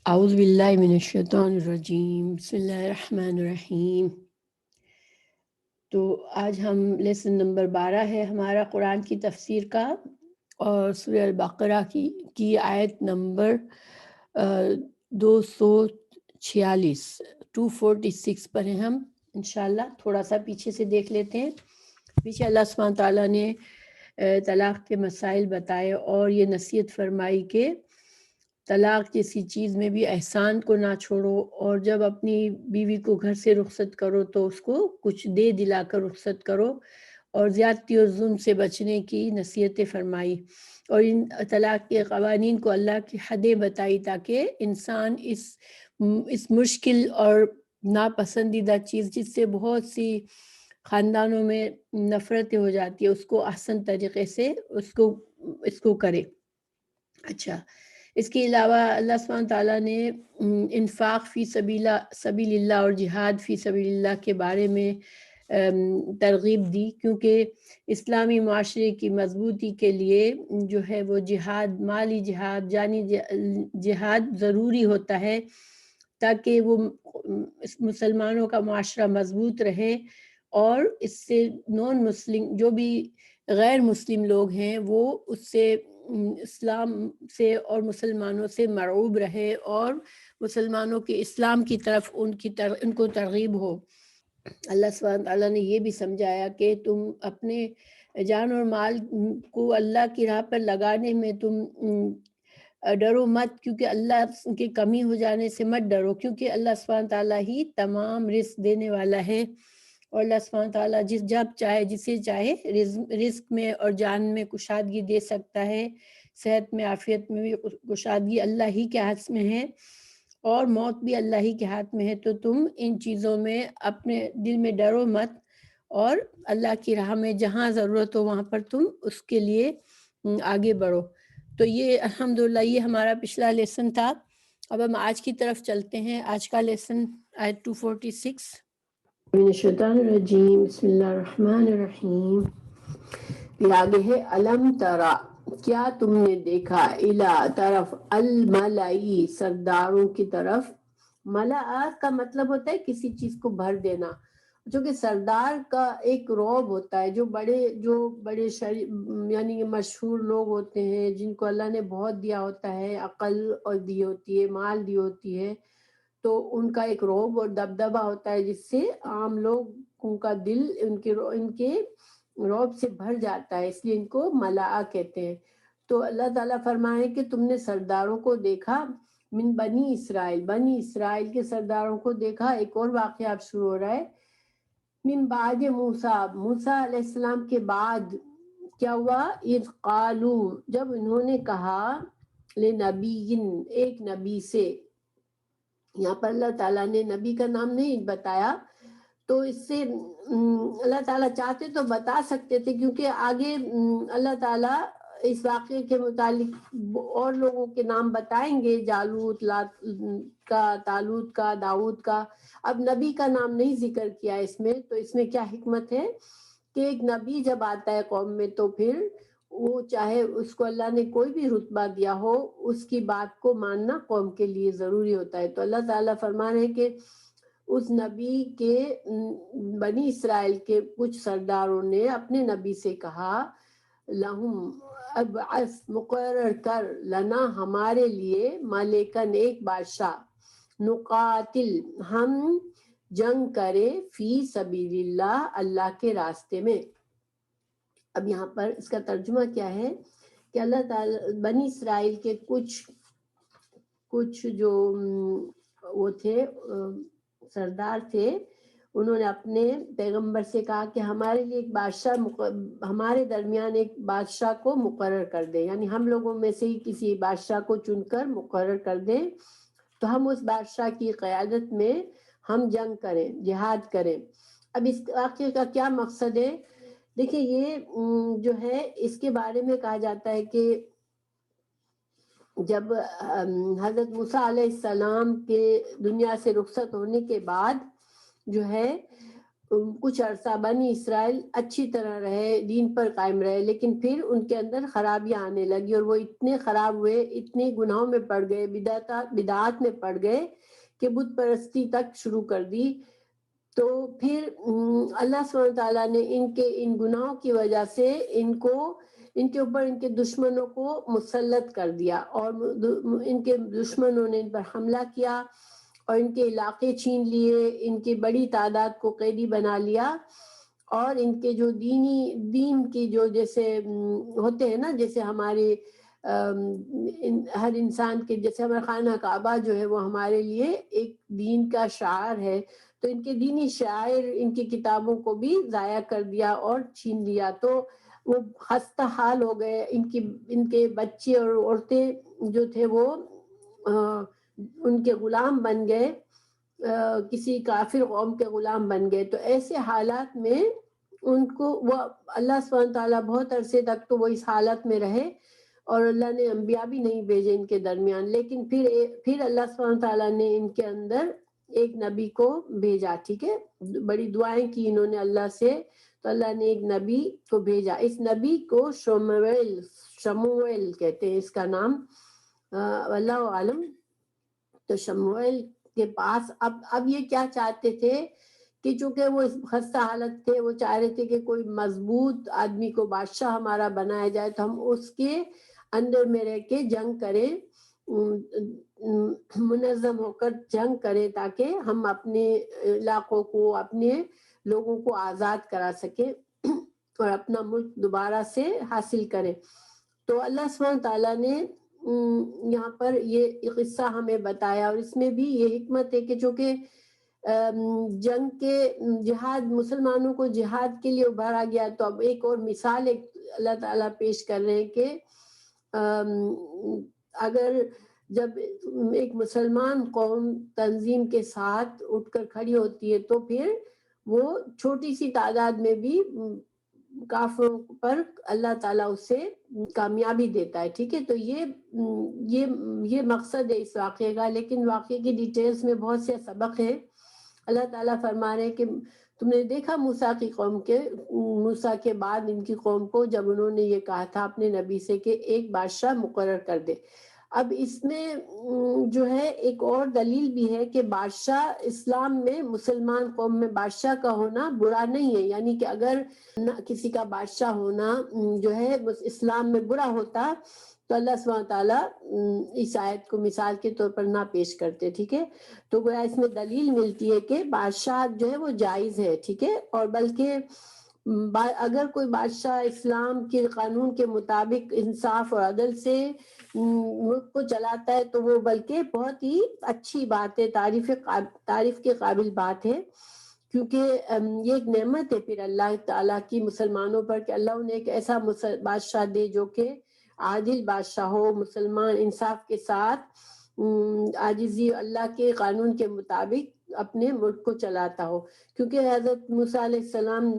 اعوذ باللہ من الشیطان الرجیم، بسم اللہ الرحمن الرحیم۔ تو آج ہم لیسن نمبر 12 ہے ہمارا قرآن کی تفسیر کا، اور سورہ البقرہ کی آیت نمبر 246 246 پر ہیں ہم انشاءاللہ۔ تھوڑا سا پیچھے سے دیکھ لیتے ہیں۔ پیچھے اللہ سبحانہ تعالیٰ نے طلاق کے مسائل بتائے اور یہ نصیحت فرمائی کہ طلاق جیسی چیز میں بھی احسان کو نہ چھوڑو، اور جب اپنی بیوی کو گھر سے رخصت کرو تو اس کو کچھ دے دلا کر رخصت کرو، اور زیادتی اور ظلم سے بچنے کی نصیحتیں فرمائی، اور ان طلاق کے قوانین کو اللہ کی حدیں بتائی تاکہ انسان اس مشکل اور ناپسندیدہ چیز جس سے بہت سی خاندانوں میں نفرتیں ہو جاتی ہے اس کو احسن طریقے سے اس کو کرے۔ اچھا، اس کے علاوہ اللہ سبحانہ تعالیٰ نے انفاق فی سبیل اللہ اور جہاد فی سبیل اللہ کے بارے میں ترغیب دی، کیونکہ اسلامی معاشرے کی مضبوطی کے لیے جو ہے وہ جہاد، مالی جہاد، جانی جہاد ضروری ہوتا ہے تاکہ وہ مسلمانوں کا معاشرہ مضبوط رہے، اور اس سے نان مسلم جو بھی غیر مسلم لوگ ہیں وہ اس سے اسلام سے اور مسلمانوں سے مرعوب رہے، اور مسلمانوں کے اسلام کی طرف ان کو ترغیب ہو۔ اللہ سبحانہ تعالیٰ نے یہ بھی سمجھایا کہ تم اپنے جان اور مال کو اللہ کی راہ پر لگانے میں تم ڈرو مت، کیونکہ اللہ کی کمی ہو جانے سے مت ڈرو، کیونکہ اللہ سبحانہ تعالیٰ ہی تمام رزق دینے والا ہے، اور اللہ سبحانہ تعالیٰ جب چاہے جسے چاہے رزق میں اور جان میں کشادگی دے سکتا ہے، صحت میں، عافیت میں بھی کشادگی اللہ ہی کے ہاتھ میں ہے، اور موت بھی اللہ ہی کے ہاتھ میں ہے۔ تو تم ان چیزوں میں اپنے دل میں ڈرو مت، اور اللہ کی راہ میں جہاں ضرورت ہو وہاں پر تم اس کے لیے آگے بڑھو۔ تو یہ الحمدللہ یہ ہمارا پچھلا لیسن تھا۔ اب ہم آج کی طرف چلتے ہیں۔ آج کا لیسن آیت 246 من الشیطان الرجیم، بسم اللہ الرحمن الرحیم۔ پھر آگے ہے علم ترا، کیا تم نے دیکھا، الا طرف، الملائی سرداروں کی طرف۔ ملا کا مطلب ہوتا ہے کسی چیز کو بھر دینا، جو کہ سردار کا ایک رعب ہوتا ہے، جو بڑے یعنی مشہور لوگ ہوتے ہیں جن کو اللہ نے بہت دیا ہوتا ہے، عقل اور دی ہوتی ہے، مال دی ہوتی ہے، تو ان کا ایک رعب اور دبدبہ ہوتا ہے جس سے عام لوگوں کا دل ان کے رعب سے بھر جاتا ہے، اس لیے ان کو ملاء کہتے ہیں۔ تو اللہ تعالیٰ فرمائے کہ تم نے سرداروں کو دیکھا، من بنی اسرائیل کے سرداروں کو دیکھا۔ ایک اور واقعہ اب شروع ہو رہا ہے، من بعد موسیٰ علیہ السلام کے بعد کیا ہوا، اذ قالو، جب انہوں نے کہا، لنبی، ایک نبی سے۔ یہاں پر اللہ تعالیٰ نے نبی کا نام نہیں بتایا، تو اس سے اللہ تعالیٰ چاہتے تو بتا سکتے تھے، کیونکہ آگے اللہ تعالیٰ اس واقعے کے متعلق اور لوگوں کے نام بتائیں گے، جالوت کا، طالوت کا، داؤد کا۔ اب نبی کا نام نہیں ذکر کیا اس میں، تو اس میں کیا حکمت ہے کہ ایک نبی جب آتا ہے قوم میں تو پھر وہ چاہے اس کو اللہ نے کوئی بھی رتبہ دیا ہو، اس کی بات کو ماننا قوم کے لیے ضروری ہوتا ہے۔ تو اللہ تعالیٰ فرما رہے ہیں کہ اس نبی کے بنی اسرائیل کے کچھ سرداروں نے اپنے نبی سے کہا، لہم، ابعث، مقرر کر، لنا، ہمارے لیے، ملکن، ایک بادشاہ، نقاتل، ہم جنگ کرے، فی سبیل اللہ، اللہ کے راستے میں۔ اب یہاں پر اس کا ترجمہ کیا ہے کہ اللہ تعالیٰ بنی اسرائیل کے کچھ جو وہ تھے سردار تھے، انہوں نے اپنے پیغمبر سے کہا کہ ہمارے لیے ایک بادشاہ، ہمارے درمیان ایک بادشاہ کو مقرر کر دیں، یعنی ہم لوگوں میں سے ہی کسی بادشاہ کو چن کر مقرر کر دیں، تو ہم اس بادشاہ کی قیادت میں ہم جنگ کریں، جہاد کریں۔ اب اس واقعے کا کیا مقصد ہے؟ دیکھیں، یہ جو ہے اس کے بارے میں کہا جاتا ہے کہ جب حضرت موسیٰ علیہ السلام کے دنیا سے رخصت ہونے کے بعد جو ہے کچھ عرصہ بنی اسرائیل اچھی طرح رہے، دین پر قائم رہے، لیکن پھر ان کے اندر خرابیاں آنے لگی اور وہ اتنے خراب ہوئے، اتنے گناہوں میں پڑ گئے، بدعات میں پڑ گئے کہ بت پرستی تک شروع کر دی. تو پھر اللہ سبحانہ تعالیٰ نے ان گناہوں کی وجہ سے ان کے اوپر ان کے دشمنوں کو مسلط کر دیا، اور ان کے دشمنوں نے ان پر حملہ کیا اور ان کے علاقے چھین لیے، ان کی بڑی تعداد کو قیدی بنا لیا، اور ان کے جو دین کی جو جیسے ہوتے ہیں نا، جیسے ہمارے ہر انسان کے جیسے ہمارا خانہ کعبہ جو ہے وہ ہمارے لیے ایک دین کا شعار ہے، تو ان کے دینی شاعر ان کی کتابوں کو بھی ضائع کر دیا اور چھین لیا. تو وہ خستہ حال ہو گئے، ان کے بچے اور عورتیں جو تھے وہ ان کے غلام بن گئے، کسی کافر قوم کے غلام بن گئے. تو ایسے حالات میں ان کو وہ اللہ سبحانہ تعالیٰ بہت عرصے تک تو وہ اس حالت میں رہے، اور اللہ نے انبیاء بھی نہیں بھیجے ان کے درمیان، لیکن پھر اللہ سبحانہ تعالیٰ نے ان کے اندر ایک نبی کو بھیجا. ٹھیک ہے، بڑی دعائیں کی انہوں نے اللہ سے، تو اللہ نے ایک نبی کو بھیجا. اس نبی کو شموئیل کہتے ہیں، اس کا نام اللہ عالم. تو شموئیل کے پاس اب یہ کیا چاہتے تھے کہ چونکہ وہ خستہ حالت تھے، وہ چاہ رہے تھے کہ کوئی مضبوط آدمی کو بادشاہ ہمارا بنایا جائے تو ہم اس کے اندر میں رہ کے جنگ کریں، منظم ہو کر جنگ کریں، تاکہ ہم اپنے علاقوں کو، اپنے لوگوں کو آزاد کرا سکیں اور اپنا ملک دوبارہ سے حاصل کریں. تو اللہ سبحانہ تعالیٰ نے یہاں پر یہ قصہ ہمیں بتایا، اور اس میں بھی یہ حکمت ہے کہ چونکہ جنگ کے جہاد، مسلمانوں کو جہاد کے لیے ابھارا گیا، تو اب ایک اور مثال اللہ تعالیٰ پیش کر رہے ہیں کہ اگر جب ایک مسلمان قوم تنظیم کے ساتھ اٹھ کر کھڑی ہوتی ہے تو پھر وہ چھوٹی سی تعداد میں بھی کافروں پر اللہ تعالیٰ اسے کامیابی دیتا ہے. ٹھیک ہے، تو یہ مقصد ہے اس واقعے کا، لیکن واقعے کی ڈیٹیلز میں بہت سے سبق ہیں. اللہ تعالیٰ فرما رہے ہیں کہ تم نے دیکھا موسیٰ کے بعد ان کی قوم کو، جب انہوں نے یہ کہا تھا اپنے نبی سے کہ ایک بادشاہ مقرر کر دے. اب اس میں جو ہے ایک اور دلیل بھی ہے کہ بادشاہ اسلام میں، مسلمان قوم میں بادشاہ کا ہونا برا نہیں ہے، یعنی کہ اگر کسی کا بادشاہ ہونا جو ہے اسلام میں برا ہوتا تو اللہ سبحانہ تعالیٰ اس آیت کو مثال کے طور پر نہ پیش کرتے. ٹھیک ہے، تو گویا اس میں دلیل ملتی ہے کہ بادشاہ جو ہے وہ جائز ہے. ٹھیک ہے، اور بلکہ اگر کوئی بادشاہ اسلام کے قانون کے مطابق انصاف اور عدل سے ملک کو چلاتا ہے تو وہ بلکہ بہت ہی اچھی بات ہے، تعریف کے قابل بات ہے، کیونکہ یہ ایک نعمت ہے پھر اللہ تعالیٰ کی مسلمانوں پر کہ اللہ انہیں ایک ایسا بادشاہ دے جو کہ عادل بادشاہ ہو، مسلمان انصاف کے ساتھ عاجزی اللہ کے قانون کے مطابق اپنے ملک کو چلاتا ہو. کیونکہ حضرت موسیٰ علیہ السلام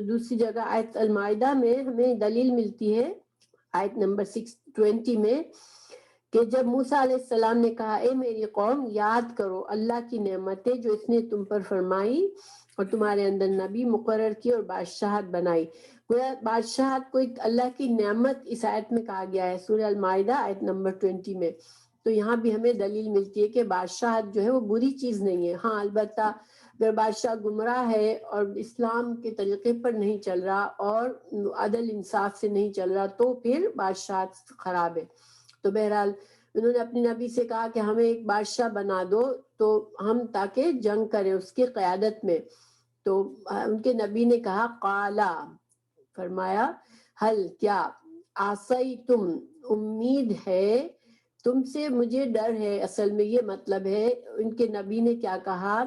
دوسری جگہ آیت المائدہ میں ہمیں دلیل ملتی ہے، آیت نمبر 620 میں، کہ جب موسیٰ علیہ السلام نے کہا اے میری قوم، یاد کرو اللہ کی نعمتیں جو اس نے تم پر فرمائی اور تمہارے اندر نبی مقرر کی اور بادشاہت بنائی. گویا بادشاہت کو ایک اللہ کی نعمت اس آیت میں کہا گیا ہے، سورہ المائدہ آیت نمبر 20 میں. تو یہاں بھی ہمیں دلیل ملتی ہے کہ بادشاہت جو ہے وہ بری چیز نہیں ہے. ہاں البتہ اگر بادشاہ گمراہ ہے اور اسلام کے طریقے پر نہیں چل رہا اور عدل انصاف سے نہیں چل رہا تو پھر بادشاہت خراب ہے. تو بہرحال انہوں نے اپنی نبی سے کہا کہ ہمیں ایک بادشاہ بنا دو تو ہم تاکہ جنگ کریں اس کی قیادت میں. تو ان کے نبی نے کہا قالا، فرمایا حل کیا، آسائی تم، امید ہے تم سے، مجھے ڈر ہے، اصل میں یہ مطلب ہے. ان کے نبی نے کیا کہا،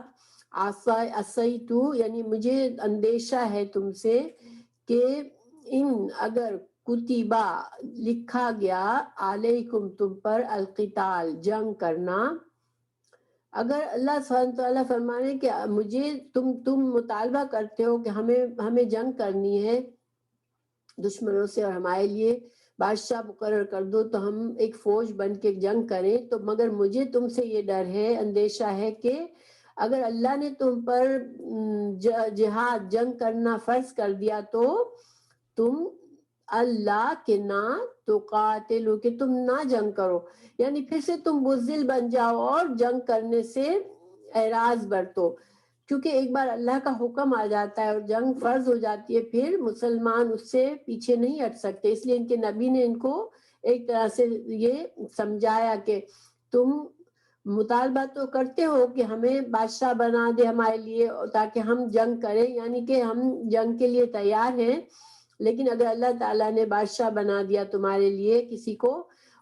آسائی تو یعنی مجھے اندیشہ ہے تم سے کہ ان اگر کتبہ لکھا گیا علیکم تم پر القتال جنگ کرنا، اگر اللہ سبحانہ تعالیٰ فرمانے کہ مجھے تم مطالبہ کرتے ہو کہ ہمیں جنگ کرنی ہے دشمنوں سے اور ہمارے لیے بادشاہ مقرر کر دو تو ہم ایک فوج بن کے جنگ کریں، تو مگر مجھے تم سے یہ ڈر ہے، اندیشہ ہے کہ اگر اللہ نے تم پر جہاد جنگ کرنا فرض کر دیا تو تم اللہ کے نہ تو قاتلو کہ تم نہ جنگ کرو، یعنی پھر سے تم بزدل بن جاؤ اور جنگ کرنے سے اعراض برتو، کیونکہ ایک بار اللہ کا حکم آ جاتا ہے اور جنگ فرض ہو جاتی ہے پھر مسلمان اس سے پیچھے نہیں ہٹ سکتے. اس لیے ان کے نبی نے ان کو ایک طرح سے یہ سمجھایا کہ تم مطالبہ تو کرتے ہو کہ ہمیں بادشاہ بنا دے ہمارے لیے تاکہ ہم جنگ کریں، یعنی کہ ہم جنگ کے لیے تیار ہیں، لیکن اگر اللہ تعالیٰ نے بادشاہ بنا دیا تمہارے لیے کسی کو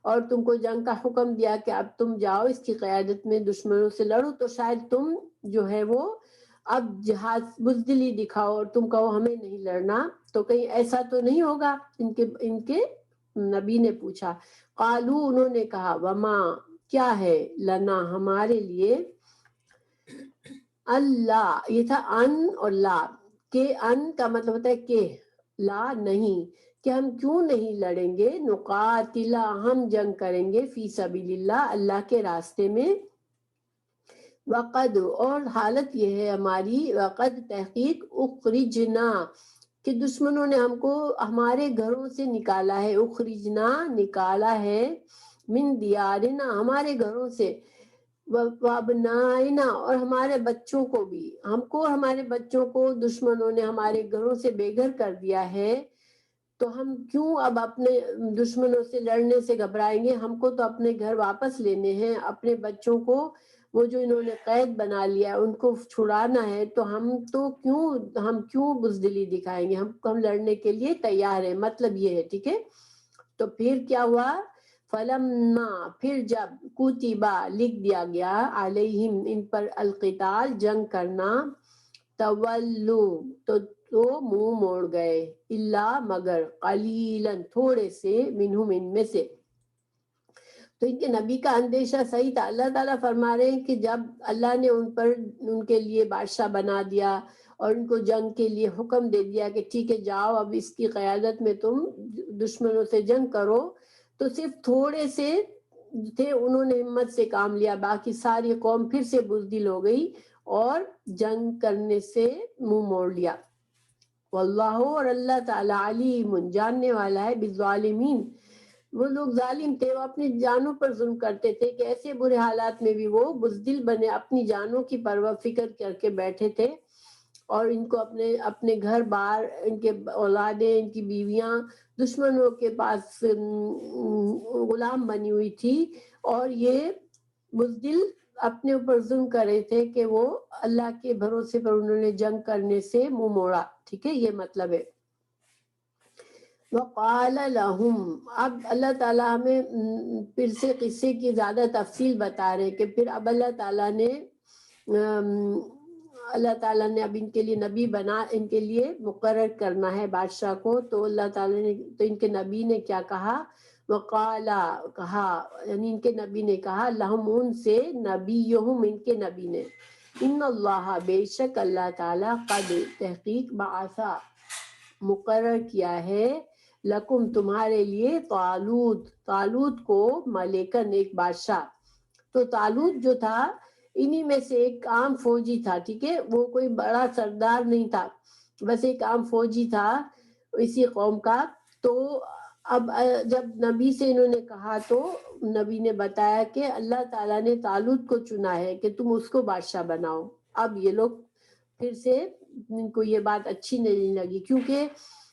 اور تم کو جنگ کا حکم دیا کہ اب تم جاؤ اس کی قیادت میں دشمنوں سے لڑو، تو شاید تم جو ہے وہ اب جہاد بزدلی دکھاؤ اور تم کہو ہمیں نہیں لڑنا، تو کہیں ایسا تو نہیں ہوگا؟ ان کے نبی نے پوچھا. قالو انہوں نے کہا وما کیا ہے لنا ہمارے لیے، اللہ یہ تھا ان اور لا، کہ ان کا مطلب ہوتا ہے کہ لا نہیں، کہ ہم کیوں نہیں لڑیں گے، نقاتلا ہم جنگ کریں گے، فی سبیل اللہ اللہ کے راستے میں، وقد اور حالت یہ ہے ہماری، وقد تحقیق اخرجنا کہ دشمنوں نے ہم کو ہمارے گھروں سے نکالا ہے، اخرجنا نکالا ہے، من دیارنا ہمارے گھروں سے، وابنائنا اور ہمارے بچوں کو بھی، ہم کو ہمارے بچوں کو دشمنوں نے ہمارے گھروں سے بے گھر کر دیا ہے، تو ہم کیوں اب اپنے دشمنوں سے لڑنے سے گھبرائیں گے، ہم کو تو اپنے گھر واپس لینے ہیں، اپنے بچوں کو وہ جو انہوں نے قید بنا لیا ان کو چھڑانا ہے، تو ہم کیوں بزدلی دکھائیں گے، ہم لڑنے کے لیے تیار ہیں، مطلب یہ ہے. ٹھیک ہے، تو پھر کیا ہوا، فلما پھر جب کتبا لکھ دیا گیا، علیہم ان پر، القتال جنگ کرنا، تولو تو منہ موڑ گئے، الا مگر، قلیلاً تھوڑے سے، منہم ان میں سے. تو ان کے نبی کا اندیشہ صحیح تھا. اللہ تعالیٰ فرما رہے ہیں کہ جب اللہ نے ان کے لیے بادشاہ بنا دیا اور ان کو جنگ کے لیے حکم دے دیا کہ ٹھیک ہے جاؤ اب اس کی قیادت میں تم دشمنوں سے جنگ کرو، تو صرف تھوڑے سے تھے انہوں نے ہمت سے کام لیا، باقی ساری قوم پھر سے بزدل ہو گئی اور جنگ کرنے سے منہ موڑ لیا. واللہ اور اللہ تعالیٰ علیم جاننے والا ہے، بالظالمین وہ لوگ ظالم تھے، وہ اپنی جانوں پر ظلم کرتے تھے کہ ایسے برے حالات میں بھی وہ بزدل بنے، اپنی جانوں کی پرواہ فکر کر کے بیٹھے تھے، اور ان کو اپنے گھر بار، ان کے اولادیں، ان کی بیویاں دشمنوں کے پاس غلام بنی ہوئی تھی، اور یہ بزدل اپنے اوپر ظلم کر رہے تھے کہ وہ اللہ کے بھروسے پر انہوں نے جنگ کرنے سے منہ موڑا. ٹھیک ہے، یہ مطلب ہے. وقال لهم اب اللہ تعالیٰ ہمیں پھر سے قصے کی زیادہ تفصیل بتا رہے کہ پھر اب اللہ تعالیٰ نے اب ان کے لیے نبی بنا، ان کے لیے مقرر کرنا ہے بادشاہ کو، تو اللہ تعالیٰ نے تو ان کے نبی نے کیا کہا، وقال کہا، یعنی ان کے نبی نے کہا، لہم ان سے، نبیہم ان کے نبی نے، ان اللہ بے شک اللہ تعالیٰ، قد تحقیق بعثا مقرر کیا ہے، لکم تمہارے لیے، طالوت کو، ملکن ایک بادشاہ. تو طالوت جو تھا انہی میں سے ایک عام فوجی تھا. ٹھیک ہے، وہ کوئی بڑا سردار نہیں تھا، بس ایک عام فوجی تھا اسی قوم کا. تو اب جب نبی سے انہوں نے کہا تو نبی نے بتایا کہ اللہ تعالیٰ نے طالوت کو چنا ہے کہ تم اس کو بادشاہ بناؤ. اب یہ لوگ پھر سے ان کو یہ بات اچھی نہیں لگی، کیونکہ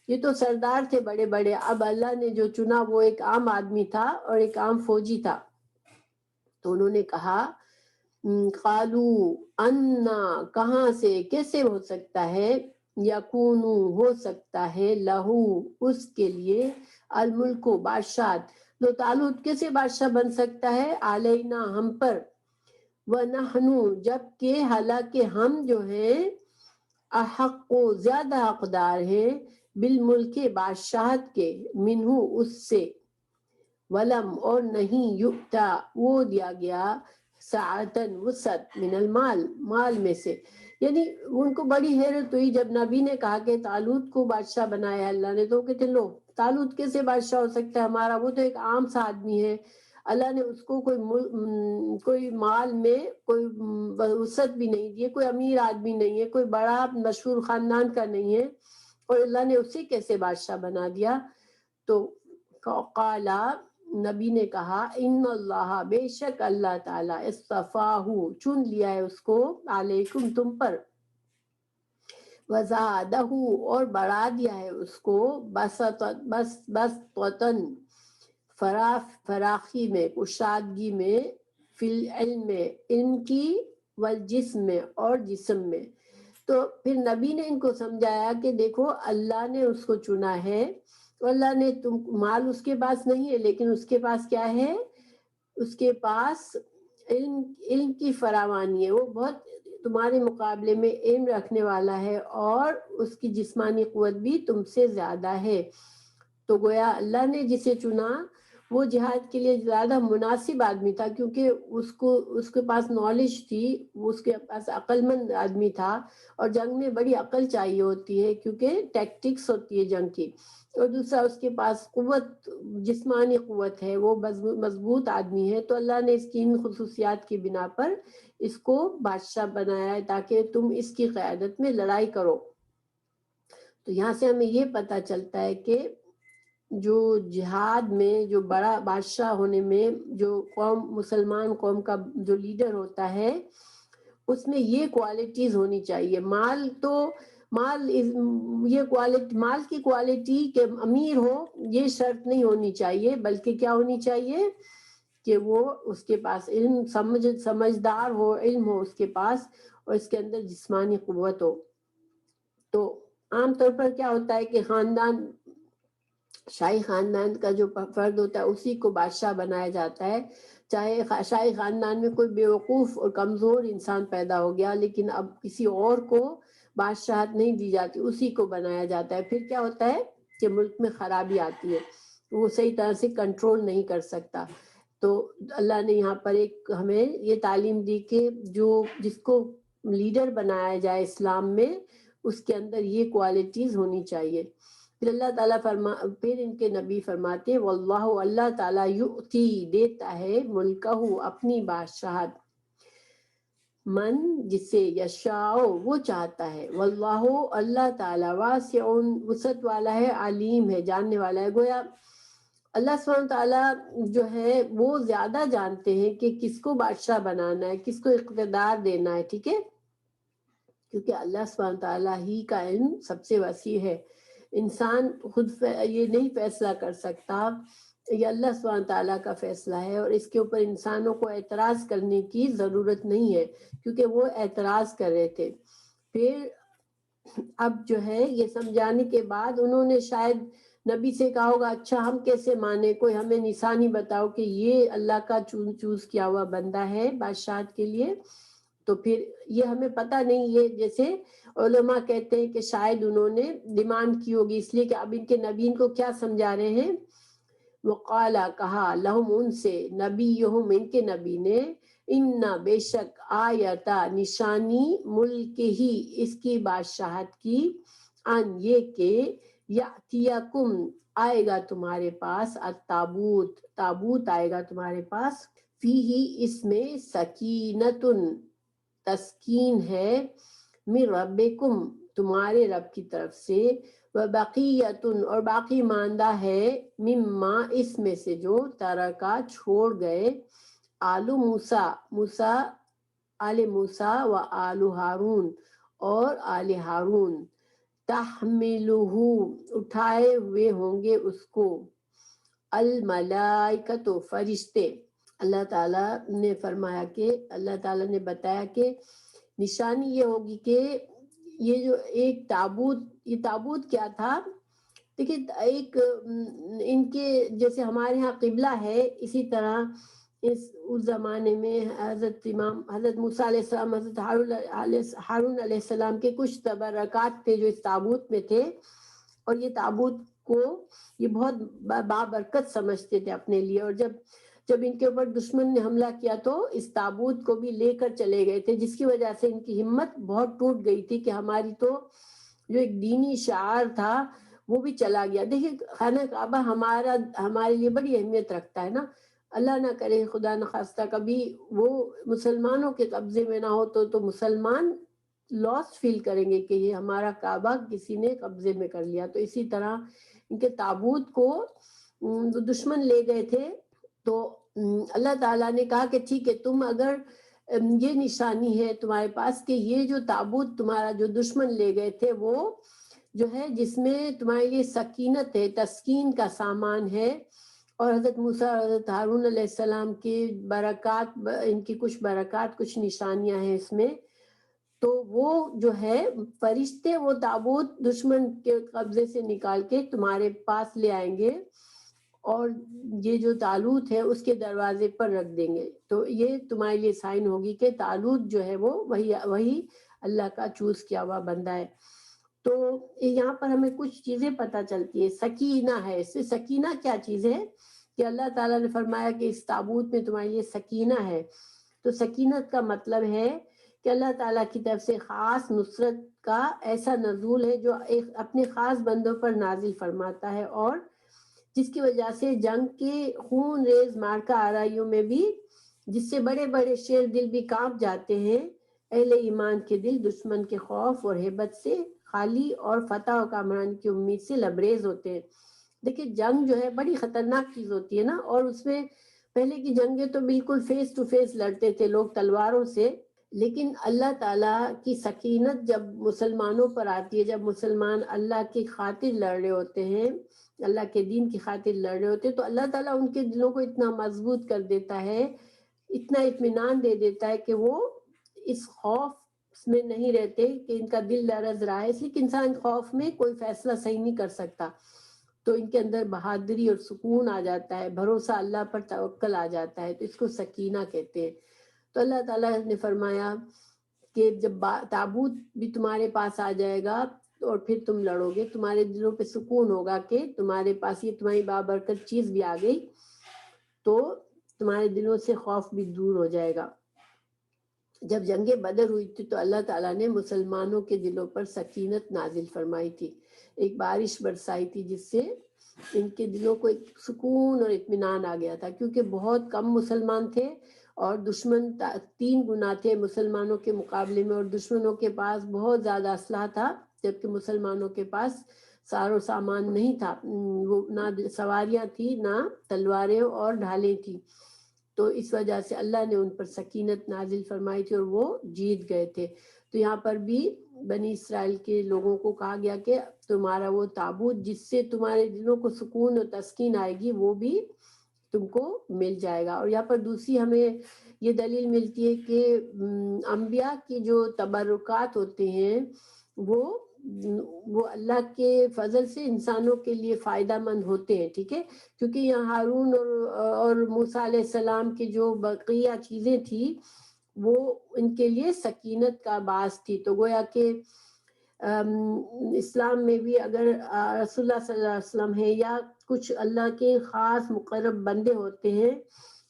یہ تو سردار تھے بڑے بڑے، اب اللہ نے جو چنا وہ ایک عام آدمی تھا اور ایک عام فوجی تھا. تو انہوں نے کہا، قالو انا کہاں سے، کیسے ہو سکتا ہے، یکونو ہو سکتا ہے، لہو اس کے لیے، الملک بادشاہت، تو طالوت کیسے بادشاہ بن سکتا ہے، علینا ہم پر، ونحنو جبکہ حالانکہ ہم جو ہیں، احق زیادہ حقدار ہیں، بالملک بادشاہت کے، منہو اس سے، ولم اور نہیں، یؤتا وہ دیا گیا، ساعتن وسعت، من المال مال میں سے. یعنی ان کو بڑی حیرت ہوئی جب نبی نے کہا کہ طالوت کو بادشاہ بنایا اللہ نے، تو کہتے لو طالوت کیسے بادشاہ ہو سکتا ہے ہمارا، وہ تو ایک عام سا آدمی ہے، اللہ نے اس کو کوئی مال میں کوئی وسعت بھی نہیں دی، کوئی امیر آدمی نہیں ہے، کوئی بڑا مشہور خاندان کا نہیں ہے، اور اللہ نے اسے کیسے بادشاہ بنا دیا؟ تو قالا، نبی نے کہا، ان اللہ، بے شک اللہ تعالیٰ، اصطفاہ، چن لیا ہے اس کو، علیکم، تم پر، وزادہ، اور بڑھا دیا ہے اس کو، بسطتاً، فراخی میں، کشادگی میں، فی العلم میں، علم کی، والجسم میں، اور جسم میں۔ تو پھر نبی نے ان کو سمجھایا کہ دیکھو اللہ نے اس کو چنا ہے، اللہ نے مال اس کے پاس نہیں ہے، لیکن اس کے پاس کیا ہے؟ اس کے پاس علم کی فراوانی ہے، وہ بہت تمہارے مقابلے میں علم رکھنے والا ہے، اور اس کی جسمانی قوت بھی تم سے زیادہ ہے۔ تو گویا اللہ نے جسے چنا وہ جہاد کے لیے زیادہ مناسب آدمی تھا، کیونکہ اس کے پاس نالج تھی، اس کے پاس عقل مند آدمی تھا، اور جنگ میں بڑی عقل چاہیے ہوتی ہے، کیونکہ ٹیکٹکس ہوتی ہے جنگ کی، اور دوسرا اس کے پاس قوت، جسمانی قوت ہے، وہ مضبوط آدمی ہے۔ تو اللہ نے اس کی ان خصوصیات کی بنا پر اس کو بادشاہ بنایا ہے تاکہ تم اس کی قیادت میں لڑائی کرو۔ تو یہاں سے ہمیں یہ پتہ چلتا ہے کہ جو جہاد میں جو بڑا بادشاہ ہونے میں جو مسلمان قوم کا جو لیڈر ہوتا ہے اس میں یہ کوالٹیز ہونی چاہیے۔ مال کی کوالٹی کہ امیر ہو یہ شرط نہیں ہونی چاہیے، بلکہ کیا ہونی چاہیے کہ وہ اس کے پاس علم، سمجھدار ہو، علم ہو اس کے پاس، اور اس کے اندر جسمانی قوت ہو۔ تو عام طور پر کیا ہوتا ہے کہ شاہی خاندان کا جو فرد ہوتا ہے اسی کو بادشاہ بنایا جاتا ہے، چاہے شاہی خاندان میں کوئی بیوقوف اور کمزور انسان پیدا ہو گیا، لیکن اب کسی اور کو بادشاہت نہیں دی جاتی، اسی کو بنایا جاتا ہے۔ پھر کیا ہوتا ہے کہ ملک میں خرابی آتی ہے، وہ صحیح طرح سے کنٹرول نہیں کر سکتا۔ تو اللہ نے یہاں پر ہمیں یہ تعلیم دی کہ جس کو لیڈر بنایا جائے اسلام میں، اس کے اندر یہ کوالٹیز ہونی چاہیے۔ پھر اللہ تعالیٰ پھر ان کے نبی فرماتے، واللہ، اللہ تعالیٰ، یؤتی، دیتا ہے، ملکہ، اپنی بادشاہت، من، جسے، یشاء، وہ چاہتا ہے، واللہ، اللہ تعالیٰ، واسع، وسعت والا ہے، علیم ہے، جاننے والا ہے۔ گویا اللہ سبحانہ تعالیٰ جو ہے وہ زیادہ جانتے ہیں کہ کس کو بادشاہ بنانا ہے، کس کو اقتدار دینا ہے، ٹھیک ہے، کیونکہ اللہ سبحانہ تعالیٰ ہی کا علم سب سے وسیع ہے۔ انسان خود یہ نہیں فیصلہ کر سکتا، یہ اللہ سبحانہ تعالیٰ کا فیصلہ ہے، اور اس کے اوپر انسانوں کو اعتراض کرنے کی ضرورت نہیں ہے، کیونکہ وہ اعتراض کر رہے تھے۔ پھر اب جو ہے یہ سمجھانے کے بعد انہوں نے شاید نبی سے کہا ہوگا، اچھا ہم کیسے مانے، کوئی ہمیں نشانی بتاؤ کہ یہ اللہ کا چوز کیا ہوا بندہ ہے بادشاہت کے لیے۔ تو پھر یہ ہمیں پتہ نہیں، یہ جیسے علماء کہتے ہیں کہ شاید انہوں نے ڈیمانڈ کی ہوگی، اس لیے کہ اب ان کے نبی ان کو کیا سمجھا رہے ہیں، وقالا، کہا، لہم، ان سے، نبیہم، ان کے نبی نے، ان، بے شک، آیتا، نشانی، ملک ہی، اس کی بادشاہت کی، ان، یہ کہ، یاتیکم، آئے گا تمہارے پاس، التابوت، تابوت آئے گا تمہارے پاس، فیہ، اس میں، سکینتن، تسکین ہے، من ربکم، تمہارے رب کی طرف سے، وبقیتن، اور باقی ماندہ ہے، مما، اس میں سے جو، ترکا، چھوڑ گئے، آل موسیٰ، آل موسیٰ، و آل ہارون، اور آل ہارون، تحملہ، اٹھائے ہوئے ہوں گے اس کو، الملائکۃ، فرشتے۔ اللہ تعالیٰ نے فرمایا کہ اللہ تعالیٰ نے بتایا کہ نشانی یہ ہوگی کہ یہ جو ایک تابوت، یہ تابوت کیا تھا، دیکھیے ایک ان کے جیسے ہمارے ہاں قبلہ ہے، اسی طرح اس زمانے میں حضرت موسیٰ علیہ السلام، حضرت ہارون علیہ السلام کے کچھ تبرکات تھے جو اس تابوت میں تھے، اور یہ تابوت کو یہ بہت بابرکت سمجھتے تھے اپنے لیے، اور جب ان کے اوپر دشمن نے حملہ کیا تو اس تابوت کو بھی لے کر چلے گئے تھے، جس کی وجہ سے ان کی ہمت بہت ٹوٹ گئی تھی کہ ہماری تو جو ایک دینی شعار تھا وہ بھی چلا گیا۔ دیکھیے خانہ کعبہ ہمارے لیے بڑی اہمیت رکھتا ہے نا، اللہ نہ کرے خدا نخواستہ کبھی وہ مسلمانوں کے قبضے میں نہ ہو تو مسلمان لاس فیل کریں گے کہ یہ ہمارا کعبہ کسی نے قبضے میں کر لیا. تو اسی طرح ان کے تابوت کو دشمن لے گئے تھے. تو اللہ تعالیٰ نے کہا کہ ٹھیک ہے، تم اگر یہ نشانی ہے تمہارے پاس کہ یہ جو تابوت تمہارا جو دشمن لے گئے تھے وہ جو ہے جس میں تمہارے لیے سکینت ہے، تسکین کا سامان ہے، اور حضرت موسیٰ اور حضرت ہارون علیہ السلام کی برکات، ان کی کچھ برکات، کچھ نشانیاں ہیں اس میں. تو وہ جو ہے فرشتے وہ تابوت دشمن کے قبضے سے نکال کے تمہارے پاس لے آئیں گے اور یہ جو تالوت ہے اس کے دروازے پر رکھ دیں گے. تو یہ تمہارے لیے سائن ہوگی کہ تالوت جو ہے وہ وہی اللہ کا چوز کیا ہوا بندہ ہے. تو یہاں پر ہمیں کچھ چیزیں پتہ چلتی ہے. سکینہ ہے، اس سے سکینہ کیا چیز ہے کہ اللہ تعالیٰ نے فرمایا کہ اس تابوت میں تمہارے لیے سکینہ ہے. تو سکینت کا مطلب ہے کہ اللہ تعالیٰ کی طرف سے خاص نصرت کا ایسا نزول ہے جو ایک اپنے خاص بندوں پر نازل فرماتا ہے، اور جس کی وجہ سے جنگ کے خون ریز مارکا آرائیوں میں بھی جس سے بڑے بڑے شیر دل بھی کانپ جاتے ہیں، اہل ایمان کے دل دشمن کے خوف اور ہیبت سے خالی اور فتح و کامرانی کی امید سے لبریز ہوتے ہیں. دیکھیں جنگ جو ہے بڑی خطرناک چیز ہوتی ہے نا، اور اس میں پہلے کی جنگیں تو بالکل فیس ٹو فیس لڑتے تھے لوگ تلواروں سے، لیکن اللہ تعالیٰ کی سکینت جب مسلمانوں پر آتی ہے، جب مسلمان اللہ کی خاطر لڑ رہے ہوتے ہیں، اللہ کے دین کی خاطر لڑ رہے ہوتے ہیں، تو اللہ تعالیٰ ان کے دلوں کو اتنا مضبوط کر دیتا ہے، اتنا اطمینان دے دیتا ہے کہ وہ اس خوف میں نہیں رہتے کہ ان کا دل لرز رہا ہے. اس لیے کہ انسان خوف میں کوئی فیصلہ صحیح نہیں کر سکتا، تو ان کے اندر بہادری اور سکون آ جاتا ہے، بھروسہ اللہ پر توکل آ جاتا ہے. تو اس کو سکینہ کہتے ہیں. تو اللہ تعالیٰ نے فرمایا کہ جب تابوت بھی تمہارے پاس آ جائے گا اور پھر تم لڑو گے، تمہارے دلوں پہ سکون ہوگا کہ تمہارے پاس یہ تمہاری بابرکت چیز بھی آ گئی، تو تمہارے دلوں سے خوف بھی دور ہو جائے گا. جب جنگ بدر ہوئی تھی تو اللہ تعالیٰ نے مسلمانوں کے دلوں پر سکینت نازل فرمائی تھی، ایک بارش برسائی تھی جس سے ان کے دلوں کو ایک سکون اور اطمینان آ گیا تھا، کیونکہ بہت کم مسلمان تھے اور دشمن 3 گنا تھے مسلمانوں کے مقابلے میں، اور دشمنوں کے پاس بہت زیادہ اسلحہ تھا جبکہ مسلمانوں کے پاس سارو سامان نہیں تھا، وہ نہ سواریاں تھی نہ تلواریں اور ڈھالیں تھی. تو اس وجہ سے اللہ نے ان پر سکینت نازل فرمائی تھی اور وہ جیت گئے تھے. تو یہاں پر بھی بنی اسرائیل کے لوگوں کو کہا گیا کہ تمہارا وہ تابوت جس سے تمہارے دلوں کو سکون اور تسکین آئے گی وہ بھی تم کو مل جائے گا. اور یہاں پر دوسری ہمیں یہ دلیل ملتی ہے کہ انبیاء کی جو تبرکات ہوتے ہیں وہ اللہ کے فضل سے انسانوں کے لیے فائدہ مند ہوتے ہیں، ٹھیک ہے، کیونکہ یہاں ہارون اور موسیٰ علیہ السلام کی جو بقیہ چیزیں تھی وہ ان کے لیے سکینت کا باعث تھی. تو گویا کہ اسلام میں بھی اگر رسول اللہ صلی اللہ علیہ وسلم ہے یا کچھ اللہ کے خاص مقرب بندے ہوتے ہیں،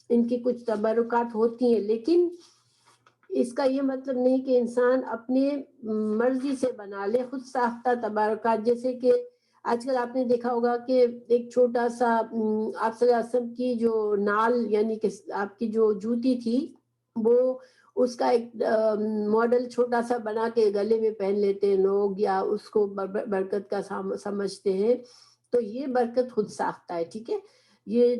ان کی کچھ تبرکات ہوتی ہیں، لیکن اس کا یہ مطلب نہیں کہ انسان اپنے مرضی سے بنا لے خود ساختہ تبرکات. جیسے کہ آج کل آپ نے دیکھا ہوگا کہ ایک چھوٹا سا آپ صلی اللہ علیہ وسلم کی جو نال یعنی کہ آپ کی جو جوتی تھی وہ اس کا ایک ماڈل چھوٹا سا بنا کے گلے میں پہن لیتے ہیں لوگ، یا اس کو برکت کا سمجھتے ہیں. تو یہ برکت خود ساختہ ہے، ٹھیک ہے، یہ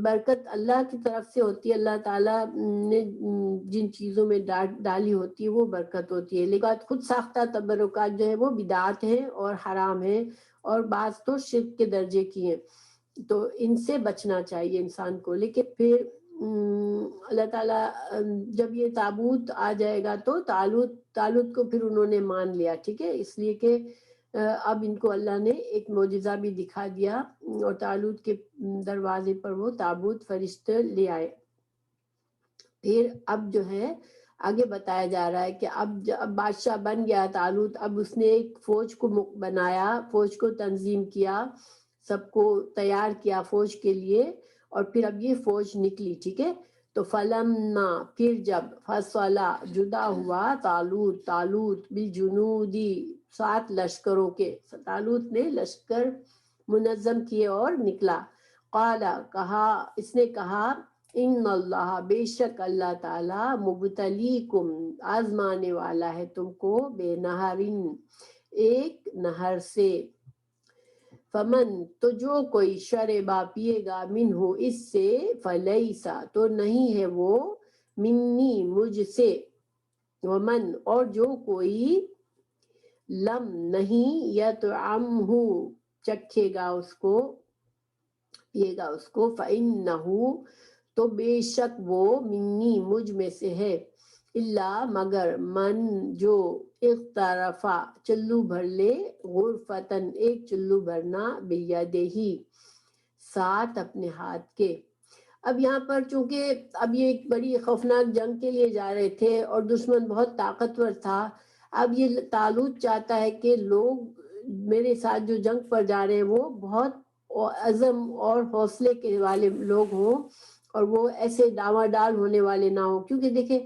برکت اللہ کی طرف سے ہوتی ہے، اللہ تعالیٰ نے جن چیزوں میں ڈالی ہوتی ہے وہ برکت ہوتی ہے. لیکن خود ساختہ تبرکات جو ہے وہ بدعات ہیں اور حرام ہیں، اور بعض تو شرک کے درجے کی ہیں، تو ان سے بچنا چاہیے انسان کو. لیکن پھر اللہ تعالیٰ جب یہ تابوت آ جائے گا تو تالوت کو پھر انہوں نے مان لیا، ٹھیک ہے، اس لیے کہ اب ان کو اللہ نے ایک معجزہ بھی دکھا دیا اور تالوت کے دروازے پر وہ تابوت فرشتے لے آئے. پھر اب جو ہے آگے بتایا جا رہا ہے کہ اب بادشاہ بن گیا تالوت، اب اس نے ایک فوج کو بنایا، فوج کو تنظیم کیا، سب کو تیار کیا فوج کے لیے، اور پھر اب یہ فوج نکلی، ٹھیک ہے. تو فلما پھر جب فصلا جدا ہوا تالوت بالجنودی 7 لشکروں کے، تالوت نے لشکر منظم کیے اور نکلا. قال کہا، اس نے کہا ان اللہ بے شک اللہ تعالی مبتلیکم آزمانے والا ہے تم کو بے نہرن ایک نہر سے، فمن تو جو کوئی شربا پیے گا منہ اس سے، فلیسا تو نہیں ہے وہ، منی مجھ سے، ومن اور جو کوئی لم نہیں یطعمہ چکھے گا اس کو، پیے گا اس کو، فإنہ تو بے شک وہ، منی مجھ میں سے ہے، اللہ مگر من جو اغترفا چلو بھر لے، غرفتن ایک چلو بھرنا، بیدہی ساتھ اپنے ہاتھ کے۔ اب یہاں پر چونکہ اب یہ ایک بڑی خوفناک جنگ کے لیے جا رہے تھے اور دشمن بہت طاقتور تھا، اب یہ طالوت چاہتا ہے کہ لوگ میرے ساتھ جو جنگ پر جا رہے ہیں وہ بہت عزم اور حوصلے کے والے لوگ ہوں، اور وہ ایسے ڈاواڈال ہونے والے نہ ہوں، کیونکہ دیکھیں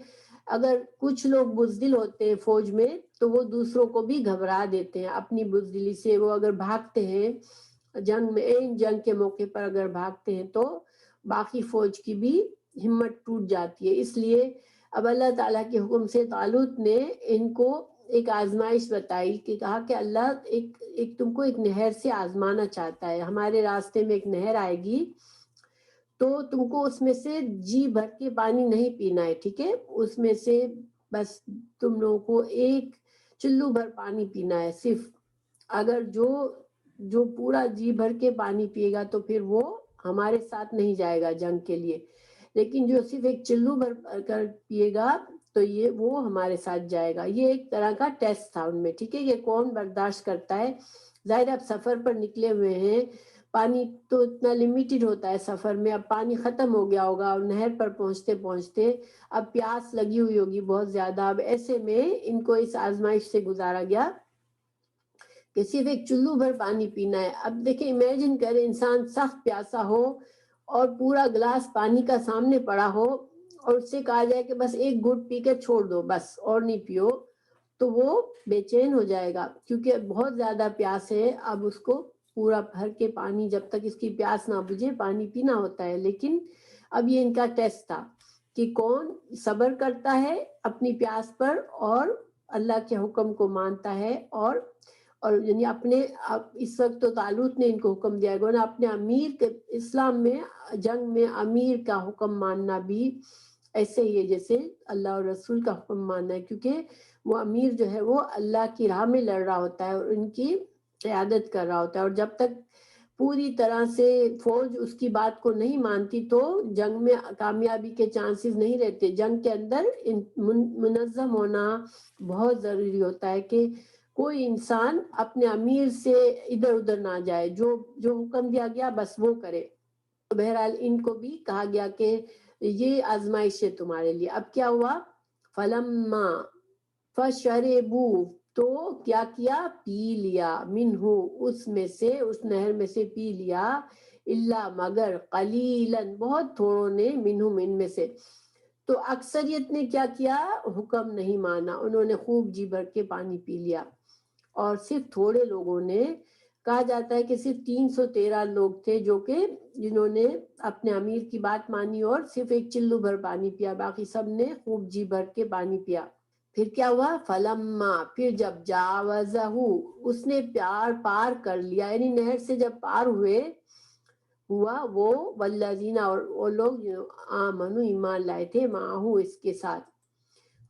اگر کچھ لوگ بزدل ہوتے ہیں فوج میں تو وہ دوسروں کو بھی گھبرا دیتے ہیں، اپنی بزدلی سے وہ اگر بھاگتے ہیں جنگ میں، جنگ کے موقع پر اگر بھاگتے ہیں تو باقی فوج کی بھی ہمت ٹوٹ جاتی ہے۔ اس لیے اب اللہ تعالیٰ کے حکم سے طالوت نے ان کو ایک آزمائش بتائی کہ کہا کہ اللہ ایک تم کو ایک نہر سے آزمانا چاہتا ہے، ہمارے راستے میں ایک نہر آئے گی تو تم کو اس میں سے جی بھر کے پانی نہیں پینا ہے، ٹھیک ہے، اس میں سے بس تم لوگوں کو ایک چلو بھر پانی پینا ہے صرف، اگر جو پورا جی بھر کے پانی پیے گا تو پھر وہ ہمارے ساتھ نہیں جائے گا جنگ کے لیے، لیکن جو صرف ایک چلو بھر کر پیے گا تو وہ ہمارے ساتھ جائے گا۔ یہ ایک طرح کا ٹیسٹ تھا ان میں، ٹھیک ہے، کہ کون برداشت کرتا ہے۔ ظاہر اب سفر پر نکلے ہوئے ہیں، پانی تو اتنا لمیٹڈ ہوتا ہے سفر میں، اب پانی ختم ہو گیا ہوگا اور نہر پر پہنچتے پہنچتے اب پیاس لگی ہوئی ہوگی بہت زیادہ، اب ایسے میں ان کو اس آزمائش سے گزارا گیا کہ صرف ایک چلو بھر پانی پینا ہے۔ اب دیکھیں امیجن کریں انسان سخت پیاسا ہو اور پورا گلاس پانی کا سامنے پڑا ہو اور اس سے کہا جائے کہ بس ایک گھٹ پی کے چھوڑ دو بس اور نہیں پیو، تو وہ بے چین ہو جائے گا کیونکہ بہت زیادہ پیاس ہے، اب اس کو پورا بھر کے پانی جب تک اس کی پیاس نہ بجھے پانی پینا ہوتا ہے۔ لیکن اب یہ ان کا ٹیسٹ تھا کہ کون صبر کرتا ہے اپنی پیاس پر اور اللہ کے حکم کو مانتا ہے، اور یعنی اپنے اس وقت تو طالوت نے ان کو حکم دیا گیا نا، اپنے امیر کے اسلام میں جنگ میں امیر کا حکم ماننا بھی ایسے ہی ہے جیسے اللہ اور رسول کا حکم ماننا ہے، کیونکہ وہ امیر جو ہے وہ اللہ کی راہ میں لڑ رہا ہوتا ہے اور ان کی قیادت کر رہا ہوتا ہے، اور جب تک پوری طرح سے فوج اس کی بات کو نہیں مانتی تو جنگ میں کامیابی کے چانسز نہیں رہتے۔ جنگ کے اندر منظم ہونا بہت ضروری ہوتا ہے کہ کوئی انسان اپنے امیر سے ادھر ادھر نہ جائے، جو حکم دیا گیا بس وہ کرے۔ تو بہرحال ان کو بھی کہا گیا کہ یہ آزمائش ہے تمہارے لیے۔ اب کیا ہوا، فلما فشربو تو کیا کیا، پی لیا، منہ اس میں سے، اس نہر میں سے پی لیا، اللہ مگر قلیلاً بہت تھوڑوں نے، منہم ان میں سے، تو اکثریت نے کیا کیا، حکم نہیں مانا، انہوں نے خوب جی بھر کے پانی پی لیا، اور صرف تھوڑے لوگوں نے، کہا جاتا ہے کہ صرف 313 لوگ تھے جو کہ جنہوں نے اپنے امیر کی بات مانی اور صرف ایک چلو بھر پانی پیا، باقی سب نے خوب جی بھر کے پانی پیا۔ پھر کیا ہوا، فلما پھر جب جاوزہ اس نے پار کر لیا، یعنی نہر سے جب پار ہوا وہ، والذین اور وہ لوگ جو آمنو ایمان لائے تھے، معہو اس کے ساتھ،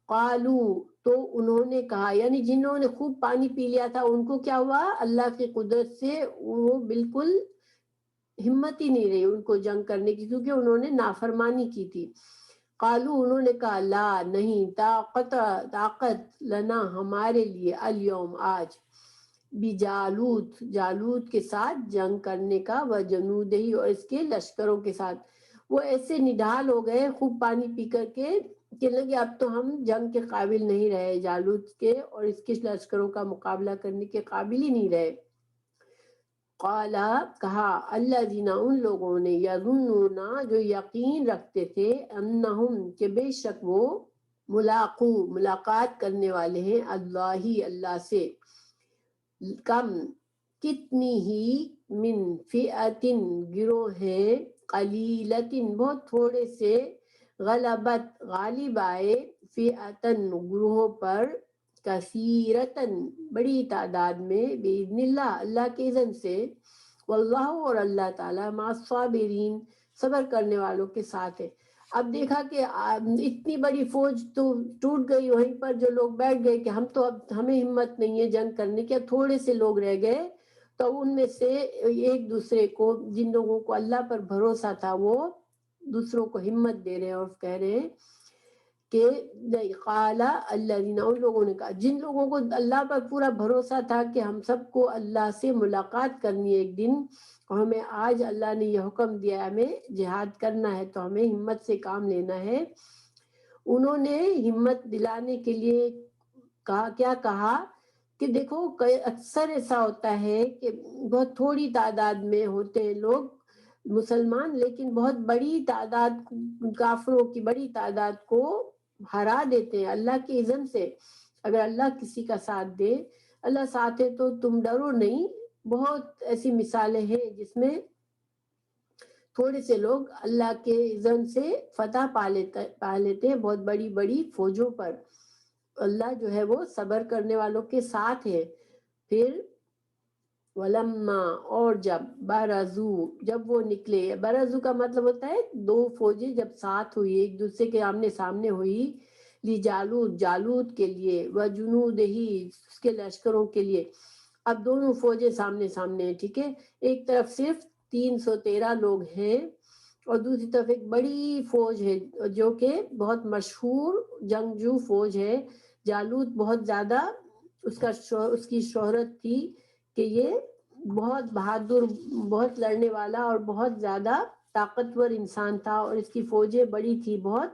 قالو تو انہوں نے کہا، یعنی جنہوں نے خوب پانی پی لیا تھا ان کو کیا ہوا، اللہ کی قدرت سے وہ بالکل ہمت ہی نہیں رہی ان کو جنگ کرنے کی، کیونکہ انہوں نے نافرمانی کی تھی۔ قالو انہوں نے کہا، لا نہیں، طاقت لنا ہمارے لیے، الیوم آج، جالوت کے ساتھ جنگ کرنے کا، وجنودہی اور اس کے لشکروں کے ساتھ۔ وہ ایسے نڈھال ہو گئے خوب پانی پی کر کے کہ لگے اب تو ہم جنگ کے قابل نہیں رہے، جالوت کے اور اس کے لشکروں کا مقابلہ کرنے کے قابل ہی نہیں رہے۔ قالا کہا، الذین ان لوگوں نے، یظنون جو یقین رکھتے تھے، انہم کہ بے شک وہ، ملاقات کرنے والے ہیں، اللہ سے، کم کتنی ہی، من فئتن گروہ ہیں، قلیلتن بہت تھوڑے سے، غلبت غالب آئے، فئتن گروہوں پر، کثیرتن بڑی تعداد میں، بإذن اللہ اللہ کے اذن سے، واللہ اور اللہ تعالیٰ مع الصابرین صبر کرنے والوں کے ساتھ ہے۔ اب دیکھا کہ اتنی بڑی فوج تو ٹوٹ گئی، وہیں پر جو لوگ بیٹھ گئے کہ ہم تو اب ہمیں ہمت نہیں ہے جنگ کرنے کی، تھوڑے سے لوگ رہ گئے، تو ان میں سے ایک دوسرے کو، جن لوگوں کو اللہ پر بھروسہ تھا وہ دوسروں کو ہمت دے رہے ہیں اور کہہ رہے ہیں کہ قال الذین، ان لوگوں نے کہا جن لوگوں کو اللہ پر پورا بھروسہ تھا کہ ہم سب کو اللہ سے ملاقات کرنی ہے ایک دن، اور ہمیں آج اللہ نے یہ حکم دیا ہے ہمیں جہاد کرنا ہے تو ہمیں ہمت سے کام لینا ہے، انہوں نے ہمت دلانے کے لیے کہا، کیا کہا کہ دیکھو اکثر ایسا ہوتا ہے کہ بہت تھوڑی تعداد میں ہوتے ہیں لوگ مسلمان، لیکن بہت بڑی تعداد کافروں کی بڑی تعداد کو ہرا دیتے ہیں اللہ کے اذن سے۔ اگر اللہ کسی کا ساتھ دے، اللہ ساتھ ہے تو تم ڈرو نہیں۔ بہت ایسی مثالیں ہیں جس میں تھوڑے سے لوگ اللہ کے اذن سے فتح پا لیتے ہیں بہت بڑی بڑی فوجوں پر۔ اللہ جو ہے وہ صبر کرنے والوں کے ساتھ ہے۔ پھر ولما، اور جب، بارزو جب وہ نکلے، بارزو کا مطلب ہوتا ہے دو فوجیں جب ساتھ ہوئی، ایک دوسرے کے آمنے سامنے ہوئی، لی جالوت، جالوت کے لیے، و جنودہی، اس کے لشکروں کے لیے۔ اب دونوں فوجیں سامنے سامنے ہیں، ٹھیک ہے، ایک طرف صرف 313 لوگ ہیں اور دوسری طرف ایک بڑی فوج ہے جو کہ بہت مشہور جنگجو فوج ہے۔ جالوت بہت زیادہ اس کی شہرت تھی کہ یہ بہت بہادر، بہت لڑنے والا اور بہت زیادہ طاقتور انسان تھا، اور اس کی فوجیں بڑی تھی بہت۔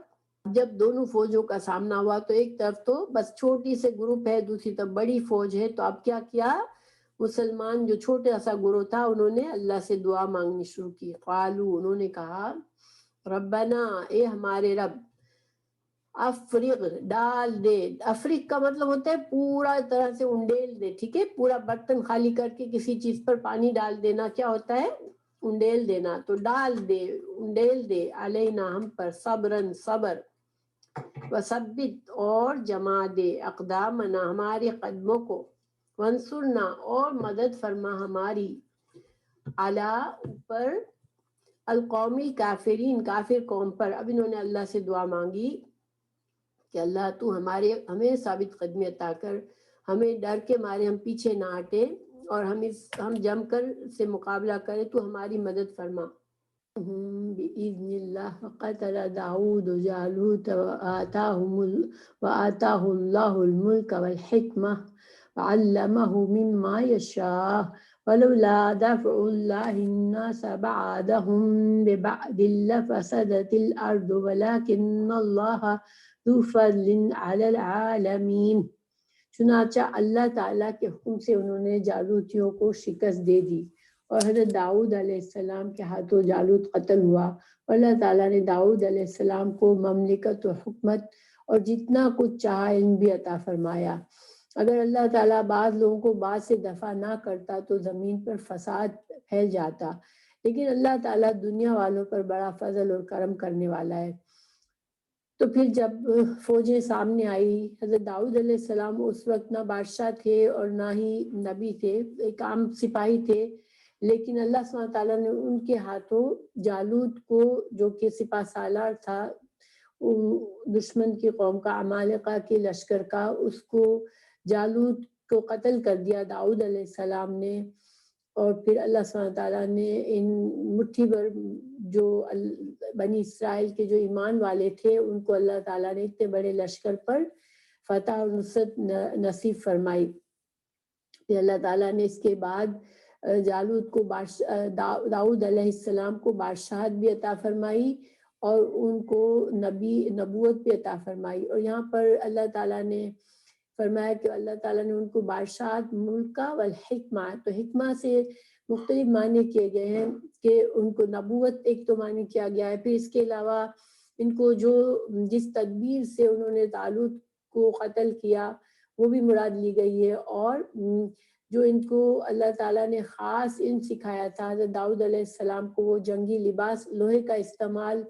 جب دونوں فوجوں کا سامنا ہوا تو ایک طرف تو بس چھوٹی سے گروپ ہے، دوسری طرف بڑی فوج ہے، تو اب کیا کیا مسلمان جو چھوٹا سا گروہ تھا انہوں نے اللہ سے دعا مانگنی شروع کی۔ قالو، انہوں نے کہا، ربنا، اے ہمارے رب، افرغ، ڈال دے، افرغ کا مطلب ہوتا ہے پورا طرح سے انڈیل دے، ٹھیک ہے، پورا برتن خالی کر کے کسی چیز پر پانی ڈال دینا کیا ہوتا ہے، انڈیل دینا، تو ڈال دے، انڈیل دے، علینا، ہم پر، صبرن، صبر، وثبت، اور جما دے، اقدامنا، ہمارے قدموں کو، وانصرنا، اور مدد فرما ہماری، علی، اوپر، القومی کافرین، کافر قوم پر۔ اب انہوں نے اللہ سے دعا مانگی کہ اللہ تو ہمیں ثابت قدمی عطا کر، ہمیں ڈر کے مارے ہم پیچھے نہ ہٹے اور ہم جم کر سے مقابلہ کریں، تو ہماری مدد فرما۔ بإذن اللہ قتل داؤد جالوت وآتاہ اللہ الملک والحکمہ وعلمہ مما یشاء ولولا دفع اللہ الناس بعضهم ببعض لفسدت الارض ولكن اللہ ذو فضل علی العالمین۔ چنانچہ اللہ تعالیٰ کے حکم سے انہوں نے جالوتیوں کو شکست دے دی، اور حضرت داؤد علیہ السلام کے ہاتھوں جالوت قتل ہوا، اور اللہ تعالیٰ نے داؤد علیہ السلام کو مملکت و حکمت اور جتنا کچھ چاہا علم بھی عطا فرمایا۔ اگر اللہ تعالیٰ بعض لوگوں کو بعض سے دفع نہ کرتا تو زمین پر فساد پھیل جاتا، لیکن اللہ تعالیٰ دنیا والوں پر بڑا فضل اور کرم کرنے والا ہے۔ تو پھر جب فوجیں سامنے آئی، حضرت داؤد علیہ السلام اس وقت نہ بادشاہ تھے اور نہ ہی نبی تھے، ایک عام سپاہی تھے، لیکن اللہ سبحانہ وتعالیٰ نے ان کے ہاتھوں جالوت کو، جو کہ سپہ سالار تھا دشمن کی قوم کا، عمالقہ کے لشکر کا، اس کو جالوت کو قتل کر دیا داؤد علیہ السلام نے۔ اور پھر اللہ سبحانہ وتعالیٰ نے ان مٹھی بھر جو بنی اسرائیل کے جو ایمان والے تھے ان کو اللہ تعالیٰ نے اتنے بڑے لشکر پر فتح اور نصرت نصیب فرمائی۔ پھر اللہ تعالیٰ نے اس کے بعد جالوت کو داؤد علیہ السلام کو بادشاہت بھی عطا فرمائی اور ان کو نبوت بھی عطا فرمائی۔ اور یہاں پر اللہ تعالیٰ نے فرمایا کہ اللہ تعالیٰ نے ان کو بادشاہت، ملکہ والحکمہ، تو حکمہ سے مختلف معنی کیے گئے ہیں کہ ان کو نبوت ایک تو معنی کیا گیا ہے، پھر اس کے علاوہ ان کو جس تدبیر سے انہوں نے طالوت کو قتل کیا وہ بھی مراد لی گئی ہے، اور جو ان کو اللہ تعالیٰ نے خاص علم سکھایا تھا. حضرت داؤد علیہ السلام کو وہ جنگی لباس لوہے کا استعمال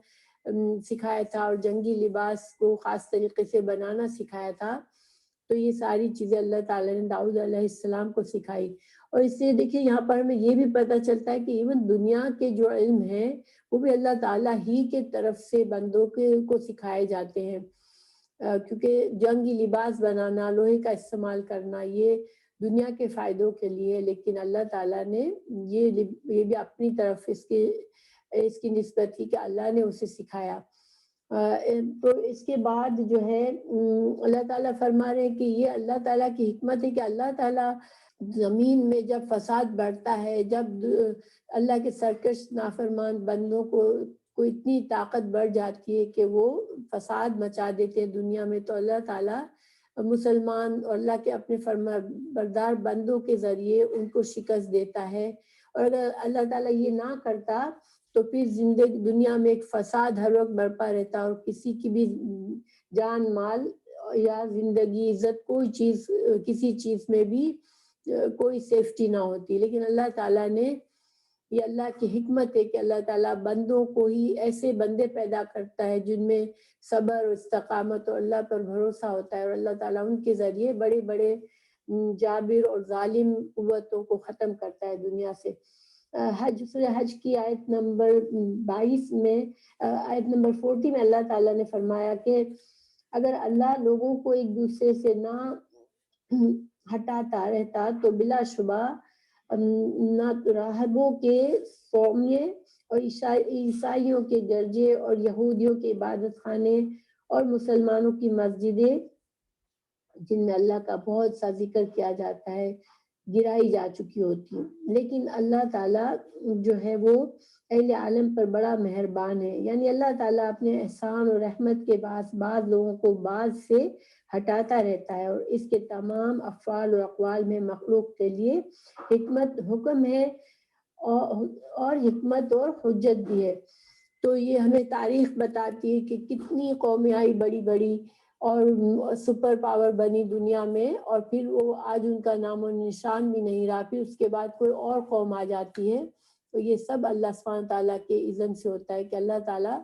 سکھایا تھا اور جنگی لباس کو خاص طریقے سے بنانا سکھایا تھا. تو یہ ساری چیزیں اللہ تعالیٰ نے داؤد علیہ السلام کو سکھائی. اور اس سے دیکھیے یہاں پر ہمیں یہ بھی پتہ چلتا ہے کہ ایون دنیا کے جو علم ہیں وہ بھی اللہ تعالیٰ ہی کے طرف سے بندوں کو سکھائے جاتے ہیں. کیونکہ جنگی لباس بنانا، لوہے کا استعمال کرنا یہ دنیا کے فائدوں کے لیے، لیکن اللہ تعالیٰ نے یہ بھی اپنی طرف اس کی نسبت کی کہ اللہ نے اسے سکھایا. تو اس کے بعد جو ہے اللہ تعالیٰ فرما رہے ہیں کہ یہ اللہ تعالیٰ کی حکمت ہے کہ اللہ تعالیٰ زمین میں جب فساد بڑھتا ہے، جب اللہ کے سرکش نافرمان بندوں کو اتنی طاقت بڑھ جاتی ہے کہ وہ فساد مچا دیتے ہیں دنیا میں، تو اللہ تعالیٰ مسلمان اور اللہ کے اپنے فرما بردار بندوں کے ذریعے ان کو شکست دیتا ہے. اور اگر اللہ تعالیٰ یہ نہ کرتا تو پھر دنیا میں ایک فساد ہر وقت برپا رہتا اور کسی کی بھی جان مال یا زندگی عزت کوئی چیز کسی چیز میں بھی کوئی سیفٹی نہ ہوتی. لیکن اللہ تعالیٰ نے یہ اللہ کی حکمت ہے کہ اللہ تعالیٰ بندوں کو ہی ایسے بندے پیدا کرتا ہے جن میں صبر و استقامت اور اللہ پر بھروسہ ہوتا ہے، اور اللہ تعالیٰ ان کے ذریعے بڑے بڑے جابر اور ظالم قوتوں کو ختم کرتا ہے دنیا سے. سورہ حج کی آیت نمبر 22 میں آیت نمبر 40 میں اللہ تعالیٰ نے فرمایا کہ اگر اللہ لوگوں کو ایک دوسرے سے نہ ہٹاتا رہتا تو بلا شبہ نہ راہبوں کے صومعے اور عیسائیوں کے گرجے اور یہودیوں کے عبادت خانے اور مسلمانوں کی مسجدیں جن میں اللہ کا بہت سا ذکر کیا جاتا ہے گرائی جا چکی ہوتی. لیکن اللہ تعالیٰ جو ہے وہ اہل عالم پر بڑا مہربان ہے. یعنی اللہ تعالیٰ اپنے احسان اور رحمت کے بعض لوگوں کو بعض سے ہٹاتا رہتا ہے، اور اس کے تمام افعال اور اقوال میں مخلوق کے لیے حکمت حکم ہے اور حکمت اور حجت بھی ہے. تو یہ ہمیں تاریخ بتاتی ہے کہ کتنی قومیں آئی بڑی بڑی اور سپر پاور بنی دنیا میں، اور پھر وہ آج ان کا نام و نشان بھی نہیں رہا. پھر اس کے بعد کوئی اور قوم آ جاتی ہے. تو یہ سب اللہ سبحانہ تعالیٰ کے اذن سے ہوتا ہے کہ اللہ تعالیٰ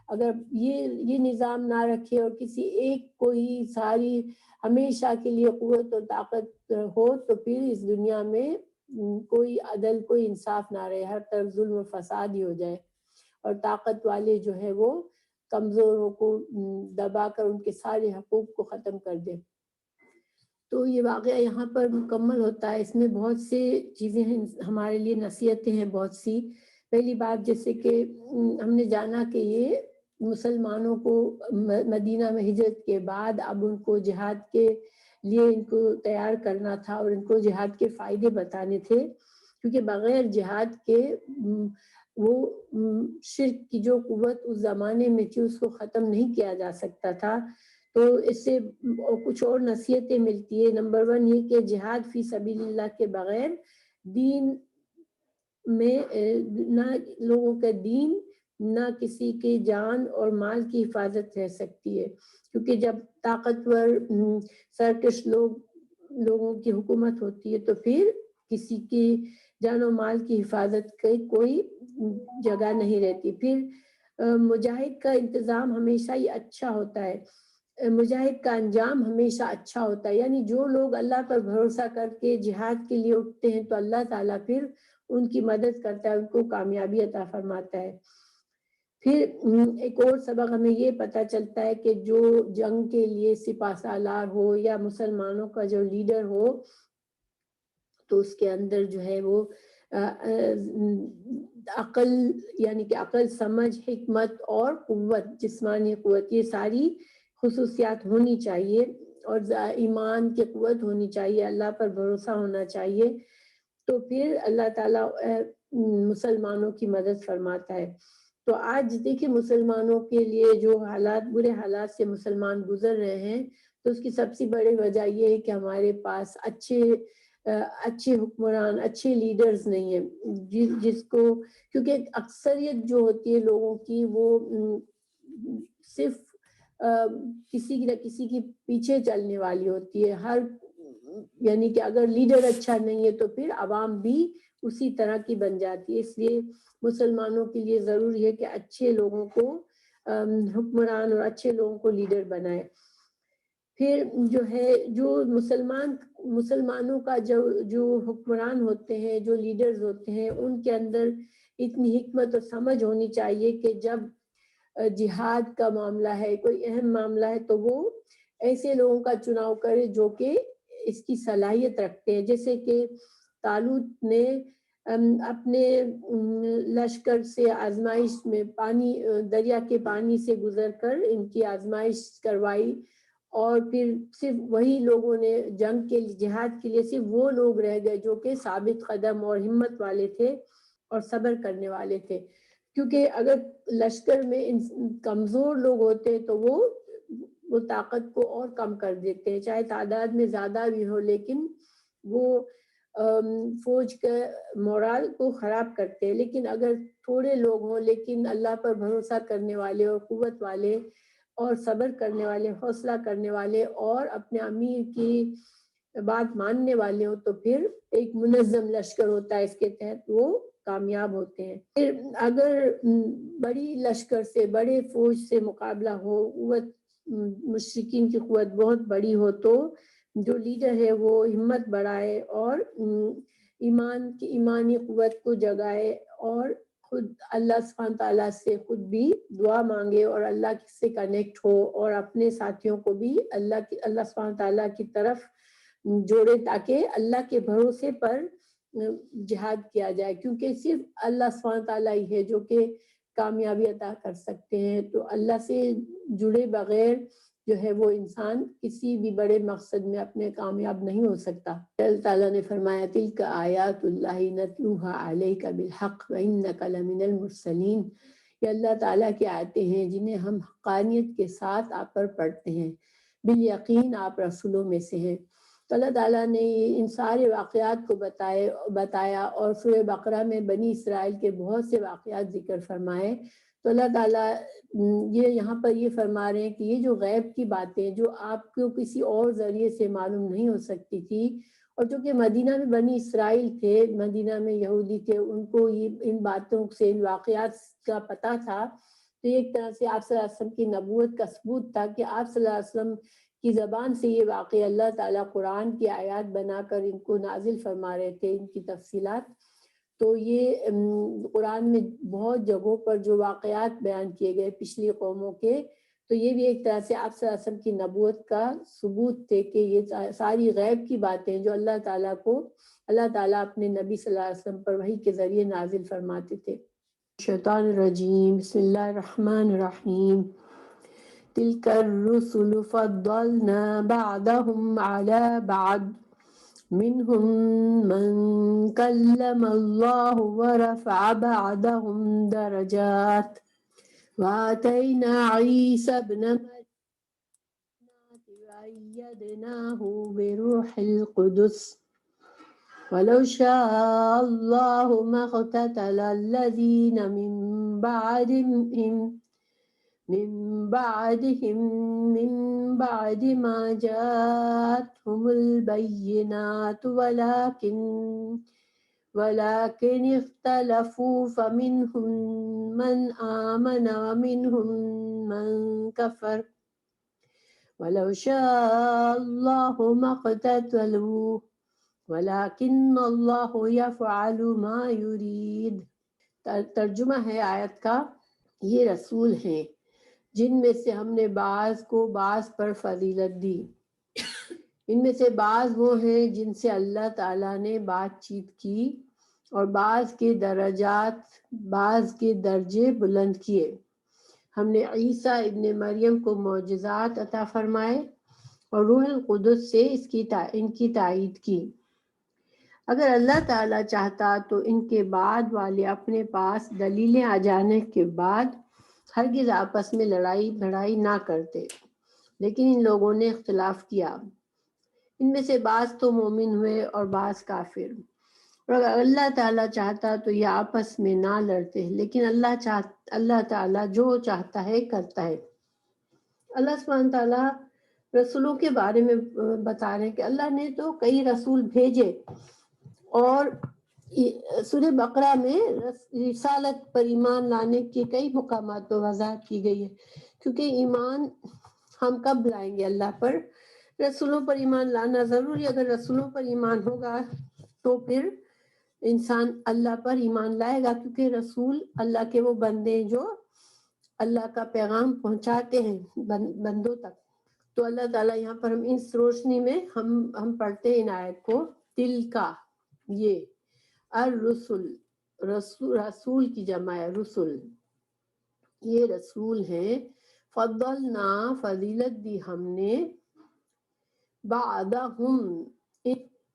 اگر یہ نظام نہ رکھے اور کسی ایک کو ہی ساری ہمیشہ کے لیے قوت اور طاقت ہو تو پھر اس دنیا میں کوئی عدل کوئی انصاف نہ رہے، ہر طرف ظلم و فساد ہی ہو جائے اور طاقت والے جو ہے وہ کمزوروں کو دبا کر ان کے سارے حقوق کو ختم کر دے. تو یہ واقعہ یہاں پر مکمل ہوتا ہے. اس میں بہت سے چیزیں ہیں ہمارے لیے، نصیحتیں ہیں بہت سی. پہلی بات جیسے کہ ہم نے جانا کہ یہ مسلمانوں کو مدینہ میں ہجرت کے بعد اب ان کو جہاد کے لیے ان کو تیار کرنا تھا اور ان کو جہاد کے فائدے بتانے تھے، کیونکہ بغیر جہاد کے وہ شرک کی جو قوت اس زمانے میں تھی اس کو ختم نہیں کیا جا سکتا تھا. تو اس سے کچھ اور نصیحتیں ملتی ہے. نمبر 1 یہ کہ جہاد فی سبیل اللہ کے بغیر دین میں نہ لوگوں کا دین نہ کسی کی جان اور مال کی حفاظت رہ سکتی ہے، کیونکہ جب طاقتور سرکش لوگوں کی حکومت ہوتی ہے تو پھر کسی کی جان و مال کی حفاظت کی کوئی جگہ نہیں رہتی. پھر مجاہد کا انتظام ہمیشہ ہی اچھا ہوتا ہے، مجاہد کا انجام ہمیشہ اچھا ہوتا ہے. یعنی جو لوگ اللہ پر بھروسہ کر کے جہاد کے لیے اٹھتے ہیں تو اللہ تعالیٰ پھر ان کی مدد کرتا ہے، ان کو کامیابی عطا فرماتا ہے. پھر ایک اور سبق ہمیں یہ پتہ چلتا ہے کہ جو جنگ کے لیے سپہ سالار ہو یا مسلمانوں کا جو لیڈر ہو تو اس کے اندر جو ہے وہ عقل یعنی کہ عقل سمجھ حکمت اور قوت جسمانی قوت یہ ساری خصوصیات ہونی چاہیے، اور ایمان کی قوت ہونی چاہیے، اللہ پر بھروسہ ہونا چاہیے. تو پھر اللہ تعالیٰ مسلمانوں کی مدد فرماتا ہے. تو آج دیکھیں مسلمانوں کے لیے جو برے حالات سے مسلمان گزر رہے ہیں تو اس کی سب سے بڑی وجہ یہ ہے کہ ہمارے پاس اچھے حکمران اچھے لیڈرز نہیں ہیں، جس کو کیونکہ اکثریت جو ہوتی ہے لوگوں کی وہ صرف کسی نہ کسی کی پیچھے چلنے والی ہوتی ہے. ہر یعنی کہ اگر لیڈر اچھا نہیں ہے تو پھر عوام بھی اسی طرح کی بن جاتی ہے. اس لیے مسلمانوں کے لیے ضروری ہے کہ اچھے لوگوں کو حکمران اور اچھے لوگوں کو لیڈر بنائے. پھر جو ہے جو مسلمانوں کا جو حکمران ہوتے ہیں، جو لیڈرز ہوتے ہیں، ان کے اندر اتنی حکمت اور سمجھ ہونی چاہیے کہ جب جہاد کا معاملہ ہے، کوئی اہم معاملہ ہے، تو وہ ایسے لوگوں کا چناؤ کرے جو کہ اس کی صلاحیت رکھتے ہیں. جیسے کہ طالوت نے اپنے لشکر سے آزمائش میں دریا کے پانی سے گزر کر ان کی آزمائش کروائی، اور پھر صرف وہی لوگوں نے جنگ کے جہاد کے لیے صرف وہ لوگ رہ گئے جو کہ ثابت قدم اور ہمت والے تھے اور صبر کرنے والے تھے. کیونکہ اگر لشکر میں کمزور لوگ ہوتے تو وہ طاقت کو اور کم کر دیتے ہیں، چاہے تعداد میں زیادہ بھی ہو، لیکن وہ فوج کے مورال کو خراب کرتے ہیں. لیکن اگر تھوڑے لوگ ہوں لیکن اللہ پر بھروسہ کرنے والے اور قوت والے اور صبر کرنے والے، حوصلہ کرنے والے اور اپنے امیر کی بات ماننے والے ہوں، تو پھر ایک منظم لشکر ہوتا ہے، اس کے تحت وہ کامیاب ہوتے ہیں. پھر اگر بڑی لشکر سے، بڑے فوج سے مقابلہ ہو، مشرکین کی قوت بہت بڑی ہو، تو جو لیڈر ہے وہ ہمت بڑھائے اور ایمانی قوت کو جگائے اور خود اللہ سبحانہ تعالیٰ سے خود بھی دعا مانگے اور اللہ سے کنیکٹ ہو اور اپنے ساتھیوں کو بھی اللہ سبحانہ تعالیٰ کی طرف جوڑے، تاکہ اللہ کے بھروسے پر جہاد کیا جائے. کیونکہ صرف اللہ سبحانہ تعالیٰ ہی ہے جو کہ کامیابی عطا کر سکتے ہیں. تو اللہ سے جڑے بغیر جو ہے وہ انسان کسی بھی بڑے مقصد میں اپنے کامیاب نہیں ہو سکتا. اللہ تعالیٰ نے فرمایا تِلْکَ آیات اللہ نَتْلُوهَا عَلَيْكَ بِالْحَقِّ وَإِنَّكَ لَمِنَ الْمُرْسَلِينَ. یہ اللہ تعالیٰ کی آیتیں ہیں جنہیں ہم حقانیت کے ساتھ آپ پر پڑھتے ہیں، بالیقین آپ رسولوں میں سے ہیں. تو اللہ تعالیٰ نے ان سارے واقعات کو بتایا اور سورہ بقرہ میں بنی اسرائیل کے بہت سے واقعات ذکر فرمائے. تو اللہ تعالیٰ یہاں پر یہ فرما رہے ہیں کہ یہ جو غیب کی باتیں جو آپ کو کسی اور ذریعے سے معلوم نہیں ہو سکتی تھی، اور جو کہ مدینہ میں بنی اسرائیل تھے، مدینہ میں یہودی تھے، ان کو ان باتوں سے، ان واقعات کا پتہ تھا. تو یہ ایک طرح سے آپ صلی اللہ علیہ وسلم کی نبوت کا ثبوت تھا کہ آپ صلی اللہ علیہ وسلم کی زبان سے یہ واقعہ اللہ تعالیٰ قرآن کی آیات بنا کر ان کو نازل فرما رہے تھے، ان کی تفصیلات. تو یہ قرآن میں بہت جگہوں پر جو واقعات بیان کیے گئے پچھلی قوموں کے، تو یہ بھی ایک طرح سے آپ صلی اللہ علیہ وسلم کی نبوت کا ثبوت تھے کہ یہ ساری غیب کی باتیں جو اللہ تعالیٰ اپنے نبی صلی اللہ علیہ وسلم پر وحی کے ذریعے نازل فرماتے تھے. شیطان الرجیم، بسم اللہ الرحمن الرحیم. تلک الرسل فضلنا بعضهم على بعض منهم من كلم الله ورفع بعضهم درجات وآتينا عيسى ابن مريم وأيدناه بروح القدس ولو شاء الله ما اقتتل الذين من بعد ما جاءتهم البينات ولكن اختلفوا فمنهم من آمن ومنهم من كفر ولو شاء الله ما اقتتلوا ولكن الله يفعل ما يريد. ترجمہ ہے آیت کا، یہ رسول ہیں جن میں سے ہم نے بعض کو بعض پر فضیلت دی. ان میں سے بعض وہ ہیں جن سے اللہ تعالیٰ نے بات چیت کی اور بعض کے درجے بلند کیے. ہم نے عیسیٰ ابن مریم کو معجزات عطا فرمائے اور روح القدس سے ان کی تائید کی. اگر اللہ تعالیٰ چاہتا تو ان کے بعد والے اپنے پاس دلیلیں آ جانے کے بعد ہرگز آپس میں لڑائی بھڑائی نہ کرتے، لیکن ان لوگوں نے اختلاف کیا. ان میں سے بعض تو مومن ہوئے اور بعض کافر. اور اگر اللہ تعالیٰ چاہتا تو یہ آپس میں نہ لڑتے، لیکن اللہ تعالیٰ جو چاہتا ہے کرتا ہے. اللہ سبحانہ تعالیٰ رسولوں کے بارے میں بتا رہے ہیں کہ اللہ نے تو کئی رسول بھیجے، اور سورہ بقرہ میں رسالت پر ایمان لانے کے کئی مقامات پر وضاحت کی گئی ہے، کیونکہ ایمان ہم کب لائیں گے اللہ پر؟ رسولوں پر ایمان لانا ضروری، اگر رسولوں پر ایمان ہوگا تو پھر انسان اللہ پر ایمان لائے گا، کیونکہ رسول اللہ کے وہ بندے جو اللہ کا پیغام پہنچاتے ہیں بندوں تک۔ تو اللہ تعالیٰ یہاں پر ہم اس روشنی میں ہم پڑھتے ہیں ان آیت کو، تل کا، یہ الرسل، رسول کی جمع ہے رسل، یہ رسول ہیں، فضلنا، فضیلت دی ہم نے، بعدہم،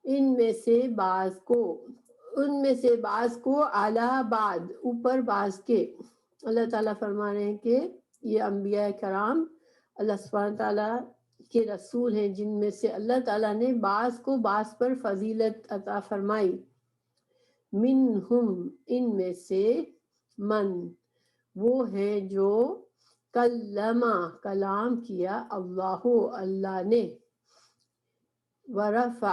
ان میں سے بعض کو، ان میں سے بعض کو، علی بعد، اوپر بعض کے۔ اللہ تعالیٰ فرما رہے ہیں کہ یہ انبیاء کرام اللہ سبحانہ تعالیٰ کے رسول ہیں، جن میں سے اللہ تعالیٰ نے بعض کو بعض پر فضیلت عطا فرمائی، منہم، ان میں سے، من، وہ ہیں جو کلمہ، کلام کیا، اللہ، اللہ نے، ورفع،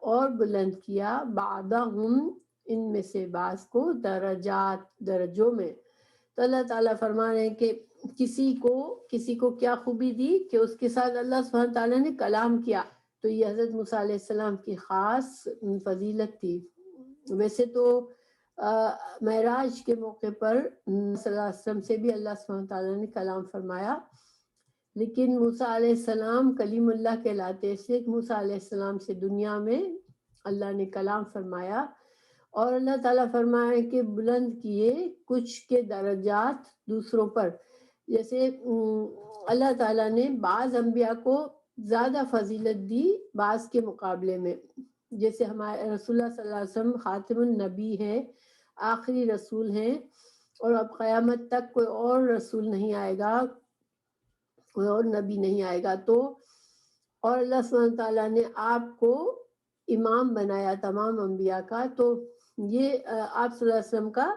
اور بلند کیا، بعضہم، ان میں سے بعض کو، درجات، درجوں میں۔ تو اللہ تعالیٰ فرما رہے ہیں کہ کسی کو کیا خوبی دی کہ اس کے ساتھ اللہ سبحانہ تعالیٰ نے کلام کیا، تو یہ حضرت موسیٰ علیہ السلام کی خاص فضیلت تھی۔ ویسے تو معراج کے موقع پر صلی اللہ علیہ وسلم سے بھی اللہ سبحانہ تعالیٰ نے کلام فرمایا، لیکن موسیٰ علیہ السلام کلیم اللہ کہلاتے سے موسیٰ علیہ السلام سے دنیا میں اللہ نے کلام فرمایا، اور اللہ تعالیٰ فرمایا کہ بلند کیے کچھ کے درجات دوسروں پر۔ جیسے اللہ تعالیٰ نے بعض انبیاء کو زیادہ فضیلت دی بعض کے مقابلے میں، جیسے ہمارے رسول اللہ صلی اللہ علیہ وسلم خاتم النبی ہے، آخری رسول ہیں، اور اب قیامت تک کوئی اور رسول نہیں آئے گا، کوئی اور نبی نہیں آئے گا، تو اور اللہ سبحانہ تعالیٰ نے آپ کو امام بنایا تمام انبیاء کا، تو یہ آپ صلی اللہ علیہ وسلم کا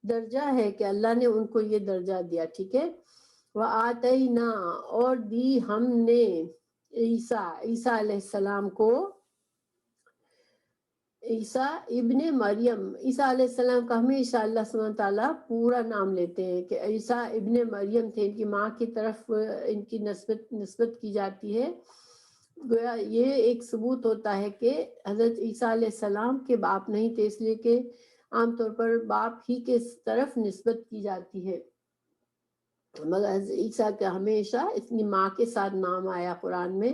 درجہ ہے کہ اللہ نے ان کو یہ درجہ دیا، ٹھیک ہے۔ وَآتَيْنَا، اور دی ہم نے، عیسیٰ علیہ السلام کو، عیسیٰ ابن مریم، عیسیٰ علیہ السلام کا ہمیشہ اللہ سبحانہ تعالیٰ پورا نام لیتے ہیں کہ عیسیٰ ابن مریم تھے، ان کی ماں کی طرف ان کی نسبت کی جاتی ہے، گویا یہ ایک ثبوت ہوتا ہے کہ حضرت عیسیٰ علیہ السلام کے باپ نہیں تھے، اس لیے کہ عام طور پر باپ ہی کے طرف نسبت کی جاتی ہے، مگر حضرت عیسیٰ کا ہمیشہ اپنی ماں کے ساتھ نام آیا قرآن میں۔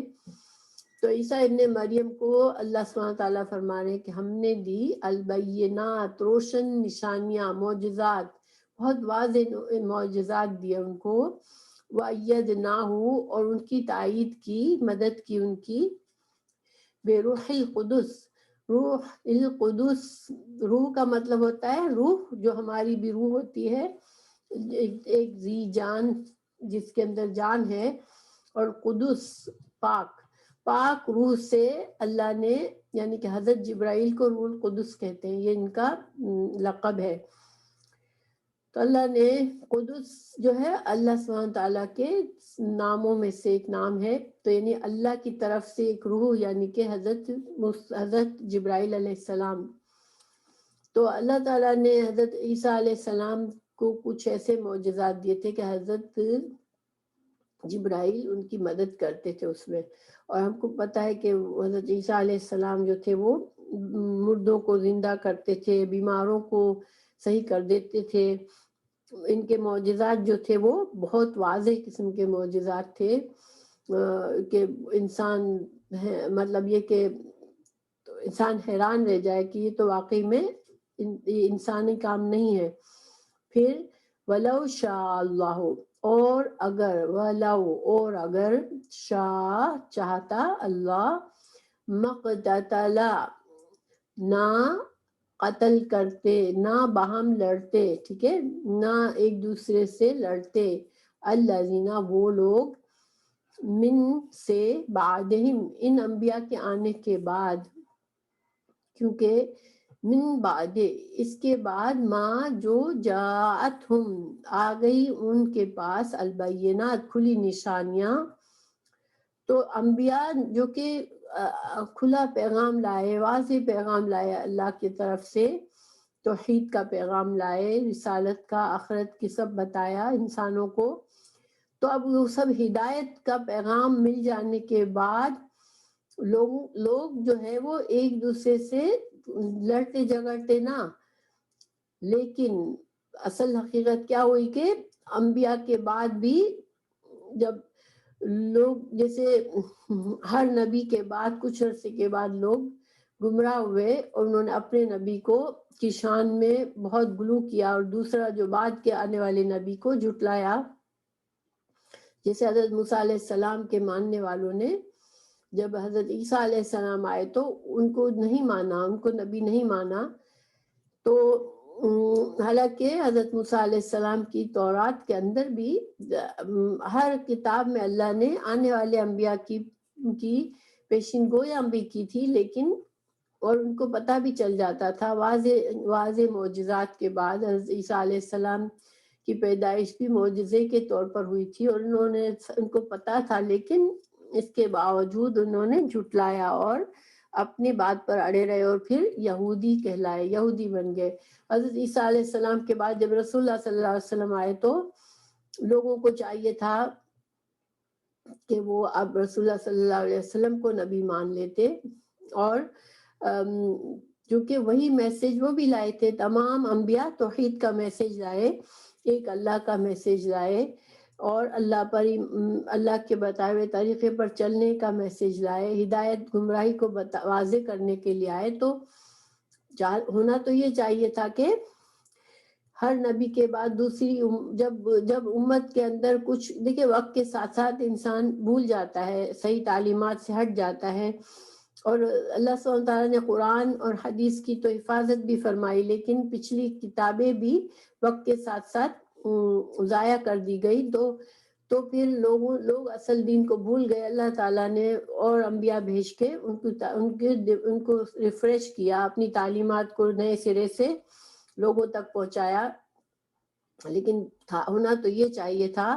تو عیسیٰ ابن مریم کو اللہ سبحانہ تعالیٰ فرما رہے ہیں کہ ہم نے دی البینات، روشن نشانیاں، معجزات، بہت واضح معجزات دیے ان کو، وَأَيَّدْنَاهُ، اور ان کی تائید کی، مدد کی ان کی، بروح القدس، روح القدس، روح کا مطلب ہوتا ہے روح، جو ہماری بھی روح ہوتی ہے، ایک ذی جان جس کے اندر جان ہے، اور قدس، پاک روح سے اللہ نے، یعنی کہ حضرت جبرائیل کو روح القدس کہتے ہیں، یہ ان کا لقب ہے۔ تو اللہ نے، قدس جو ہے اللہ سبحانہ تعالیٰ کے ناموں میں سے ایک نام ہے، تو یعنی اللہ کی طرف سے ایک روح، یعنی کہ حضرت جبرائیل علیہ السلام۔ تو اللہ تعالیٰ نے حضرت عیسیٰ علیہ السلام کو کچھ ایسے معجزات دیے تھے کہ حضرت جبرائیل ان کی مدد کرتے تھے اس میں، اور ہم کو پتہ ہے کہ حضرت عیسیٰ علیہ السلام جو تھے وہ مردوں کو زندہ کرتے تھے، بیماروں کو صحیح کر دیتے تھے، ان کے معجزات جو تھے وہ بہت واضح قسم کے معجزات تھے کہ انسان مطلب یہ کہ انسان حیران رہ جائے کہ یہ تو واقعی میں انسانی کام نہیں ہے۔ پھر وَلَوْ شَاءَ اللَّهُ، اور اگر شاء، چاہتا، اللہ، مقتتل، نہ قتل کرتے، نہ باہم لڑتے، ٹھیک ہے، نہ ایک دوسرے سے لڑتے، الذین، وہ لوگ، من سے، بعدہم، ان انبیاء کے آنے کے بعد، کیونکہ من بعد، اس کے بعد، ما، جو، جاءتہم، آ گئی ان کے پاس، البینات، کھلی نشانیاں، تو انبیاء جو کہ کھلا پیغام لائے، واضح پیغام لائے اللہ کی طرف سے، توحید کا پیغام لائے، رسالت کا، آخرت کی سب بتایا انسانوں کو. تو اب وہ سب ہدایت کا پیغام مل جانے کے بعد لوگ جو ہے وہ ایک دوسرے سے لڑتے جھگڑتے نا، لیکن اصل حقیقت کیا ہوئی کہ انبیاء کے بعد بھی جب لوگ جیسے ہر نبی کے بعد کچھ عرصے کے بعد لوگ گمراہ ہوئے اور انہوں نے اپنے نبی کو کی شان میں بہت غلو کیا اور دوسرا جو بعد کے آنے والے نبی کو جھٹلایا. جیسے حضرت موسیٰ علیہ السلام کے ماننے والوں نے جب حضرت عیسیٰ علیہ السلام آئے تو ان کو نہیں مانا، ان کو نبی نہیں مانا. تو حالانکہ حضرت موسیٰ علیہ السلام کی تورات کے اندر بھی ہر کتاب میں اللہ نے آنے والے انبیاء کی پیشین گویاں بھی کی تھی، لیکن اور ان کو پتہ بھی چل جاتا تھا. واضح معجزات کے بعد حضرت عیسیٰ علیہ السلام کی پیدائش بھی معجزے کے طور پر ہوئی تھی اور ان کو پتہ تھا، لیکن اس کے باوجود انہوں نے جھٹلایا اور اپنی بات پر اڑے رہے اور پھر یہودی کہلائے، یہودی بن گئے. حضرت عیسیٰ علیہ السلام کے بعد جب رسول اللہ صلی اللہ علیہ وسلم آئے تو لوگوں کو چاہیے تھا کہ وہ اب رسول اللہ صلی اللہ علیہ وسلم کو نبی مان لیتے، اور کیونکہ وہی میسج وہ بھی لائے تھے. تمام انبیاء توحید کا میسج لائے، ایک اللہ کا میسج لائے اور اللہ کے بتائے ہوئے طریقے پر چلنے کا میسج لائے، ہدایت گمراہی کو واضح کرنے کے لیے آئے. تو ہونا تو یہ چاہیے تھا کہ ہر نبی کے بعد دوسری جب امت کے اندر کچھ دیکھیں، وقت کے ساتھ ساتھ انسان بھول جاتا ہے، صحیح تعلیمات سے ہٹ جاتا ہے، اور اللہ سبحانہ تعالیٰ نے قرآن اور حدیث کی تو حفاظت بھی فرمائی، لیکن پچھلی کتابیں بھی وقت کے ساتھ ساتھ ضائع کر دی گئی. تو پھر لوگ اصل دین کو بھول گئے. اللہ تعالیٰ نے اور انبیاء بھیج کے ان کو ریفریش کیا، اپنی تعلیمات کو نئے سرے سے لوگوں تک پہنچایا. لیکن ہونا تو یہ چاہیے تھا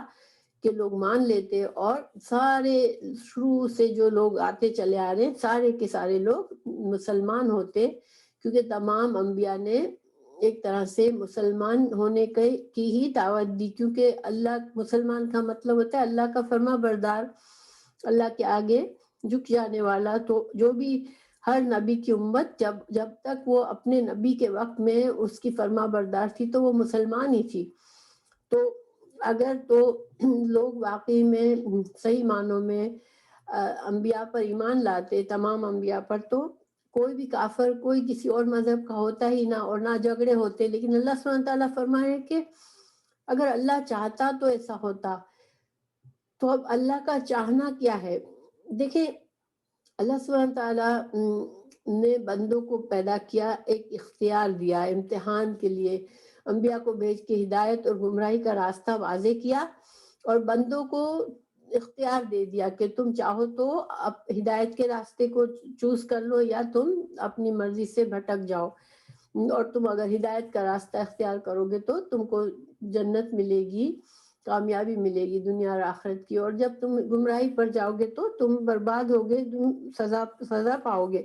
کہ لوگ مان لیتے اور سارے شروع سے جو لوگ آتے چلے آ رہے سارے کے سارے لوگ مسلمان ہوتے، کیونکہ تمام انبیاء نے ایک طرح سے مسلمان ہونے کی ہی دعوت دی. کیونکہ مسلمان کا مطلب ہوتا ہے اللہ کا فرما بردار، اللہ کے آگے جھک جانے والا. تو جو بھی ہر نبی کی امت جب تک وہ اپنے نبی کے وقت میں اس کی فرما بردار تھی تو وہ مسلمان ہی تھی. تو اگر تو لوگ واقعی میں صحیح معنوں میں انبیاء پر ایمان لاتے، تمام انبیاء پر، تو کوئی بھی کافر کوئی کسی اور مذہب کا ہوتا ہی نہ اور نہ جھگڑے ہوتے. لیکن اللہ سبحانہ تعالیٰ فرمائے کہ اگر اللہ چاہتا تو ایسا ہوتا. تو اب اللہ کا چاہنا کیا ہے؟ دیکھیں، اللہ سبحانہ تعالیٰ نے بندوں کو پیدا کیا، ایک اختیار دیا امتحان کے لیے، انبیاء کو بھیج کے ہدایت اور گمراہی کا راستہ واضح کیا اور بندوں کو اختیار دے دیا کہ تم چاہو تو ہدایت کے راستے کو چوز کر لو یا تم اپنی مرضی سے بھٹک جاؤ. اور تم اگر ہدایت کا راستہ اختیار کرو گے تو تم کو جنت ملے گی، کامیابی ملے گی دنیا اور آخرت کی، اور جب تم گمراہی پر جاؤ گے تو تم برباد ہوگے، تم سزا پاؤ گے.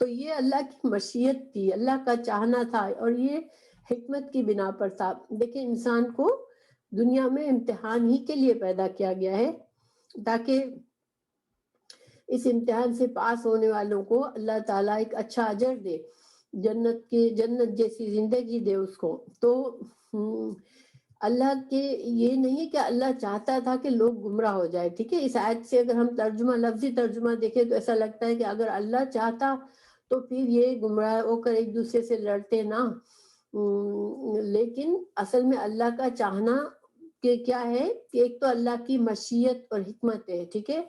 تو یہ اللہ کی مشیت تھی، اللہ کا چاہنا تھا، اور یہ حکمت کی بنا پر تھا. دیکھیں، انسان کو دنیا میں امتحان ہی کے لیے پیدا کیا گیا ہے تاکہ اس امتحان سے پاس ہونے والوں کو اللہ تعالیٰ ایک اچھا اجر دے، جنت جیسی زندگی دے اس کو. تو اللہ کے یہ نہیں کہ اللہ چاہتا تھا کہ لوگ گمراہ ہو جائے. ٹھیک ہے، اس آیت سے اگر ہم لفظی ترجمہ دیکھیں تو ایسا لگتا ہے کہ اگر اللہ چاہتا تو پھر یہ گمراہ ہو کر ایک دوسرے سے لڑتے نا. لیکن اصل میں اللہ کا چاہنا کہ کیا ہے کہ ایک تو اللہ کی مشیت اور حکمت ہے، ٹھیک ہے،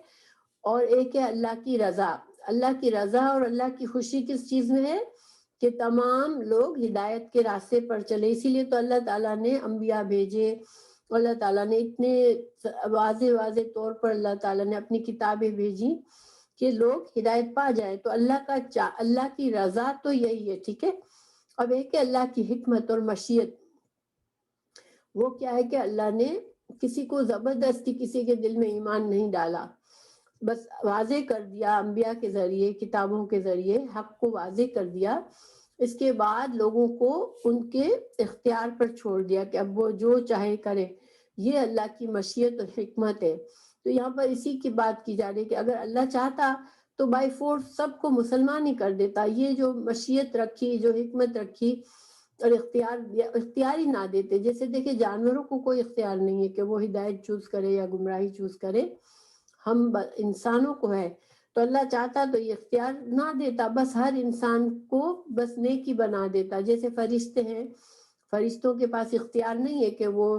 اور ایک ہے اللہ کی رضا. اللہ کی رضا اور اللہ کی خوشی کس چیز میں ہے؟ کہ تمام لوگ ہدایت کے راستے پر چلے. اسی لیے تو اللہ تعالیٰ نے انبیاء بھیجے، اللہ تعالیٰ نے اتنے واضح طور پر اللہ تعالیٰ نے اپنی کتابیں بھیجی کہ لوگ ہدایت پا جائیں. تو اللہ کی رضا تو یہی ہے، ٹھیک ہے. اب ایک ہے اللہ کی حکمت اور مشیت. وہ کیا ہے کہ اللہ نے کسی کو زبردستی کسی کے دل میں ایمان نہیں ڈالا. بس واضح کر دیا انبیاء کے ذریعے، کتابوں کے ذریعے حق کو واضح کر دیا، اس کے بعد لوگوں کو ان کے اختیار پر چھوڑ دیا کہ اب وہ جو چاہے کرے، یہ اللہ کی مشیت اور حکمت ہے۔ تو یہاں پر اسی کی بات کی جا رہی ہے کہ اگر اللہ چاہتا تو بائی فورس سب کو مسلمان ہی کر دیتا، یہ جو مشیت رکھی، جو حکمت رکھی اور اختیار ہی نہ دیتے۔ جیسے دیکھیں جانوروں کو کوئی اختیار نہیں ہے کہ وہ ہدایت چوز کرے یا گمراہی چوز کرے، ہم انسانوں کو ہے، تو اللہ چاہتا تو یہ اختیار نہ دیتا، بس ہر انسان کو بس نیکی بنا دیتا۔ جیسے فرشتے ہیں، فرشتوں کے پاس اختیار نہیں ہے کہ وہ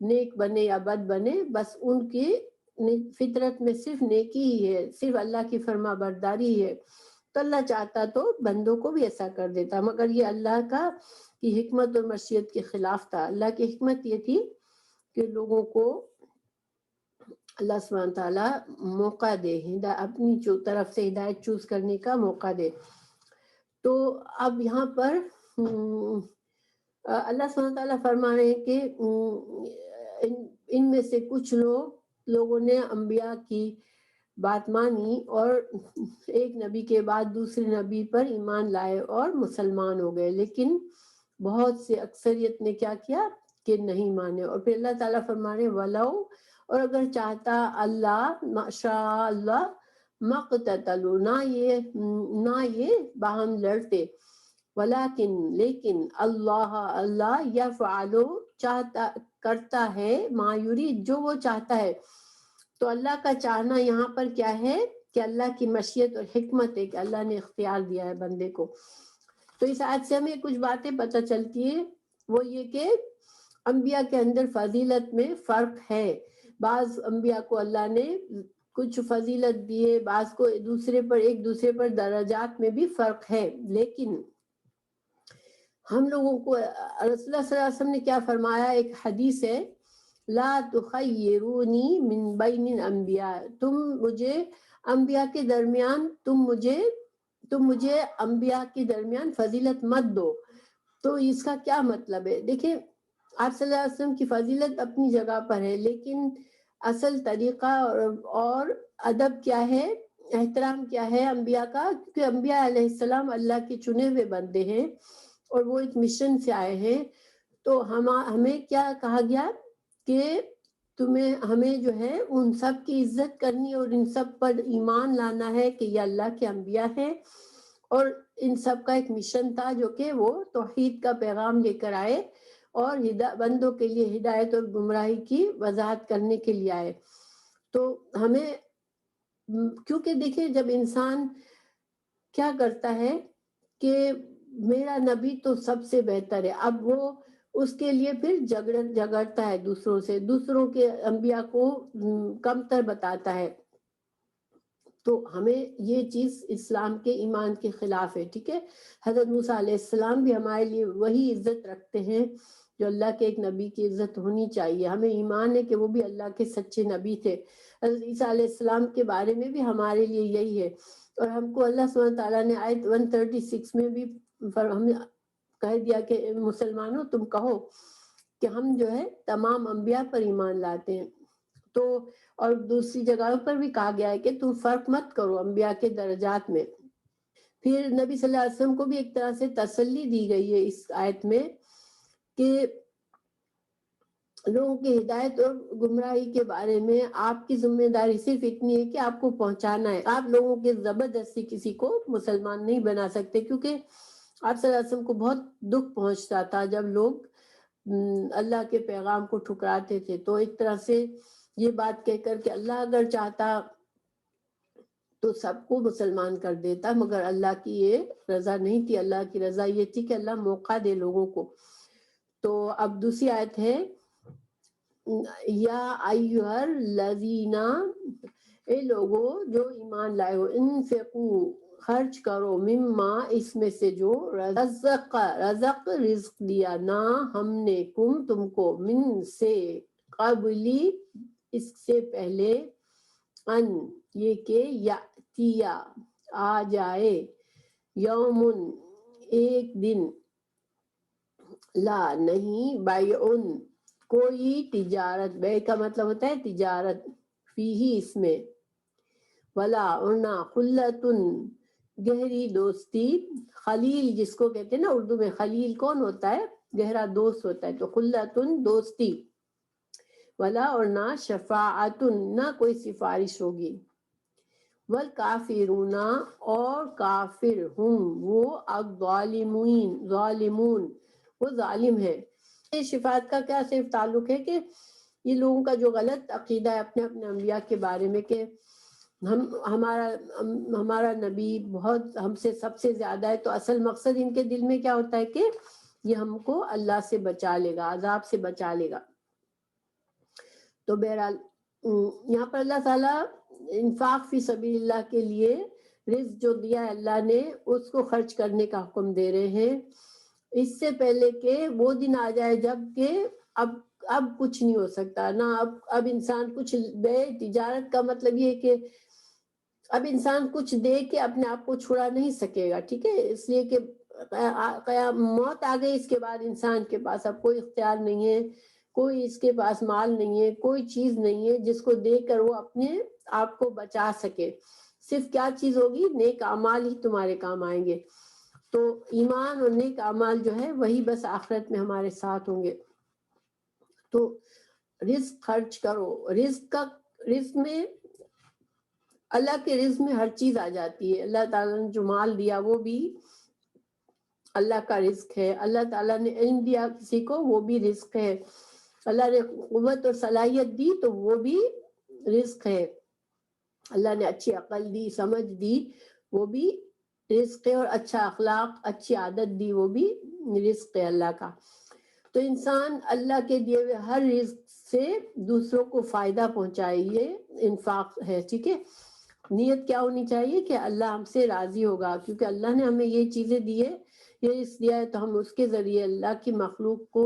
نیک بنے یا بد بنے، بس ان کی فطرت میں صرف نیکی ہی ہے، صرف اللہ کی فرما برداری ہے۔ تو اللہ چاہتا تو بندوں کو بھی ایسا کر دیتا، مگر یہ اللہ کی حکمت اور مشیت کے خلاف تھا۔ اللہ کی حکمت یہ تھی کہ لوگوں کو اللہ سبحانہ تعالیٰ موقع دے، اپنی طرف سے ہدایت چوز کرنے کا موقع دے۔ تو اب یہاں پر اللہ سبحانہ تعالیٰ فرما رہے ہیں کہ ان میں سے کچھ لوگوں نے انبیاء کی بات مانی اور ایک نبی کے بعد دوسرے نبی پر ایمان لائے اور مسلمان ہو گئے، لیکن بہت سے اکثریت نے کیا کیا کہ نہیں مانے۔ اور پھر اللہ تعالیٰ فرما رہے ولو، اور اگر چاہتا اللہ ماشاء اللہ مقتتلوا، نہ یہ باہم لڑتے، ولیکن لیکن اللہ یفعل چاہتا کرتا ہے ما یرید جو وہ چاہتا ہے۔ تو اللہ کا چاہنا یہاں پر کیا ہے کہ اللہ کی مشیت اور حکمت ہے کہ اللہ نے اختیار دیا ہے بندے کو۔ تو اس آیت سے ہمیں کچھ باتیں پتہ چلتی ہیں، وہ یہ کہ انبیاء کے اندر فضیلت میں فرق ہے۔ بعض انبیاء کو اللہ نے کچھ فضیلت دیے، بعض کو ایک دوسرے پر درجات میں بھی فرق ہے، لیکن ہم لوگوں کو رسول اللہ صلی اللہ علیہ وسلم نے کیا فرمایا، ایک حدیث ہے لا تخیرونی من بین الانبیاء، تم مجھے انبیاء کے درمیان تم مجھے انبیاء کے درمیان فضیلت مت دو۔ تو اس کا کیا مطلب ہے؟ دیکھیں آپ صلی اللہ علیہ وسلم کی فضیلت اپنی جگہ پر ہے، لیکن اصل طریقہ اور ادب کیا ہے، احترام کیا ہے انبیاء کا، کیونکہ انبیاء علیہ السلام اللہ کے چنے ہوئے بندے ہیں اور وہ ایک مشن سے آئے ہیں۔ تو ہمیں کیا کہا گیا کہ ہمیں جو ہے ان سب کی عزت کرنی اور ان سب پر ایمان لانا ہے کہ یہ اللہ کے انبیاء ہیں، اور ان سب کا ایک مشن تھا جو کہ وہ توحید کا پیغام لے کر آئے اور بندوں کے لیے ہدایت اور گمراہی کی وضاحت کرنے کے لیے آئے۔ تو ہمیں کیونکہ دیکھیں جب انسان کیا کرتا ہے کہ میرا نبی تو سب سے بہتر ہے، اب وہ اس کے لیے پھر جھگڑتا ہے دوسروں سے، دوسروں کے انبیاء کو کمتر بتاتا ہے، تو ہمیں یہ چیز اسلام کے ایمان کے خلاف ہے۔ ٹھیک ہے، حضرت موسیٰ علیہ السلام بھی ہمارے لیے وہی عزت رکھتے ہیں جو اللہ کے ایک نبی کی عزت ہونی چاہیے۔ ہمیں ایمان ہے کہ وہ بھی اللہ کے سچے نبی تھے۔ حضرت عیسیٰ علیہ السلام کے بارے میں بھی ہمارے لیے یہی ہے، اور ہم کو اللہ سبحانہ تعالیٰ نے آیت 136 میں بھی ہم کہہ دیا کہ مسلمانوں تم کہو کہ ہم جو ہے تمام انبیاء پر ایمان لاتے ہیں۔ تو اور دوسری جگہوں پر بھی کہا گیا ہے کہ تم فرق مت کرو انبیاء کے درجات میں۔ پھر نبی صلی اللہ علیہ وسلم کو بھی ایک طرح سے تسلی دی گئی ہے اس آیت میں کہ لوگوں کی ہدایت اور گمراہی کے بارے میں آپ کی ذمہ داری صرف اتنی ہے کہ آپ کو پہنچانا ہے، آپ لوگوں کے زبردستی کسی کو مسلمان نہیں بنا سکتے، کیونکہ آپ صلی اللہ علیہ وسلم کو بہت دکھ پہنچتا تھا جب لوگ اللہ کے پیغام کو ٹھکراتے تھے۔ تو ایک طرح سے یہ بات کہہ کر کہ اللہ اگر چاہتا تو سب کو مسلمان کر دیتا، مگر اللہ کی یہ رضا نہیں تھی، اللہ کی رضا یہ تھی کہ اللہ موقع دے لوگوں کو۔ تو اب دوسری آیت ہے یا ایھا الذین، اے لوگو جو ایمان لائے ہو، انفقوا خرچ کرو، مما اس میں سے جو رزق رزق دیا، نا ہم نے تم کو، من سے قبلی اس سے پہلے، ان یہ کہ یاتیا آ جائے، یومن ایک دن، لا نہیں، بیعن کوئی تجارت، بے کا مطلب ہوتا ہے تجارت، فیہی اس میں، ولا اور نہ خلتن گہری دوستی، خلیل جس کو کہتے ہیں نا اردو میں، خلیل کون ہوتا ہے؟ گہرا دوست ہوتا ہے، تو خلتن دوستی، ولا اور نہ شفاعتن نہ کوئی سفارش ہوگی، والکافرون اور کافر ہم وہ ظالمون وہ ظالم ہے۔ شفاعت کا کیا صرف تعلق ہے کہ یہ لوگوں کا جو غلط عقیدہ ہے اپنے اپنے انبیاء کے بارے میں کہ ہمارا نبی بہت ہم سے سب سے زیادہ ہے، تو اصل مقصد ان کے دل میں کیا ہوتا ہے کہ یہ ہم کو اللہ سے بچا لے گا، عذاب سے بچا لے گا۔ تو بہرحال یہاں پر اللہ تعالیٰ انفاق فی سبیل اللہ کے لیے رزق جو دیا ہے اللہ نے اس کو خرچ کرنے کا حکم دے رہے ہیں، اس سے پہلے کہ وہ دن آ جائے جب کہ اب کچھ نہیں ہو سکتا نہ، اب انسان کچھ دے۔ تجارت کا مطلب یہ ہے کہ اب انسان کچھ دے کے اپنے آپ کو چھڑا نہیں سکے گا، ٹھیک ہے، اس لیے کہ موت آ گئی، اس کے بعد انسان کے پاس اب کوئی اختیار نہیں ہے، کوئی اس کے پاس مال نہیں ہے، کوئی چیز نہیں ہے جس کو دے کر وہ اپنے آپ کو بچا سکے۔ صرف کیا چیز ہوگی؟ نیک اعمال ہی تمہارے کام آئیں گے۔ تو ایمان اور نیک اعمال جو ہے وہی بس آخرت میں ہمارے ساتھ ہوں گے۔ تو رزق خرچ کرو، رزق میں اللہ کے رزق میں ہر چیز آ جاتی ہے۔ اللہ تعالیٰ نے جو مال دیا وہ بھی اللہ کا رزق ہے، اللہ تعالیٰ نے علم دیا کسی کو وہ بھی رزق ہے، اللہ نے قوت اور صلاحیت دی تو وہ بھی رزق ہے، اللہ نے اچھی عقل دی، سمجھ دی، وہ بھی رزق ہے، اور اچھا اخلاق، اچھی عادت دی، وہ بھی رزق ہے اللہ کا۔ تو انسان اللہ کے دیے ہوئے ہر رزق سے دوسروں کو فائدہ پہنچائے، یہ انفاق ہے، ٹھیک ہے۔ نیت کیا ہونی چاہیے کہ اللہ ہم سے راضی ہوگا، کیونکہ اللہ نے ہمیں یہ چیزیں دی ہے، یہ اس دیا ہے، تو ہم اس کے ذریعے اللہ کی مخلوق کو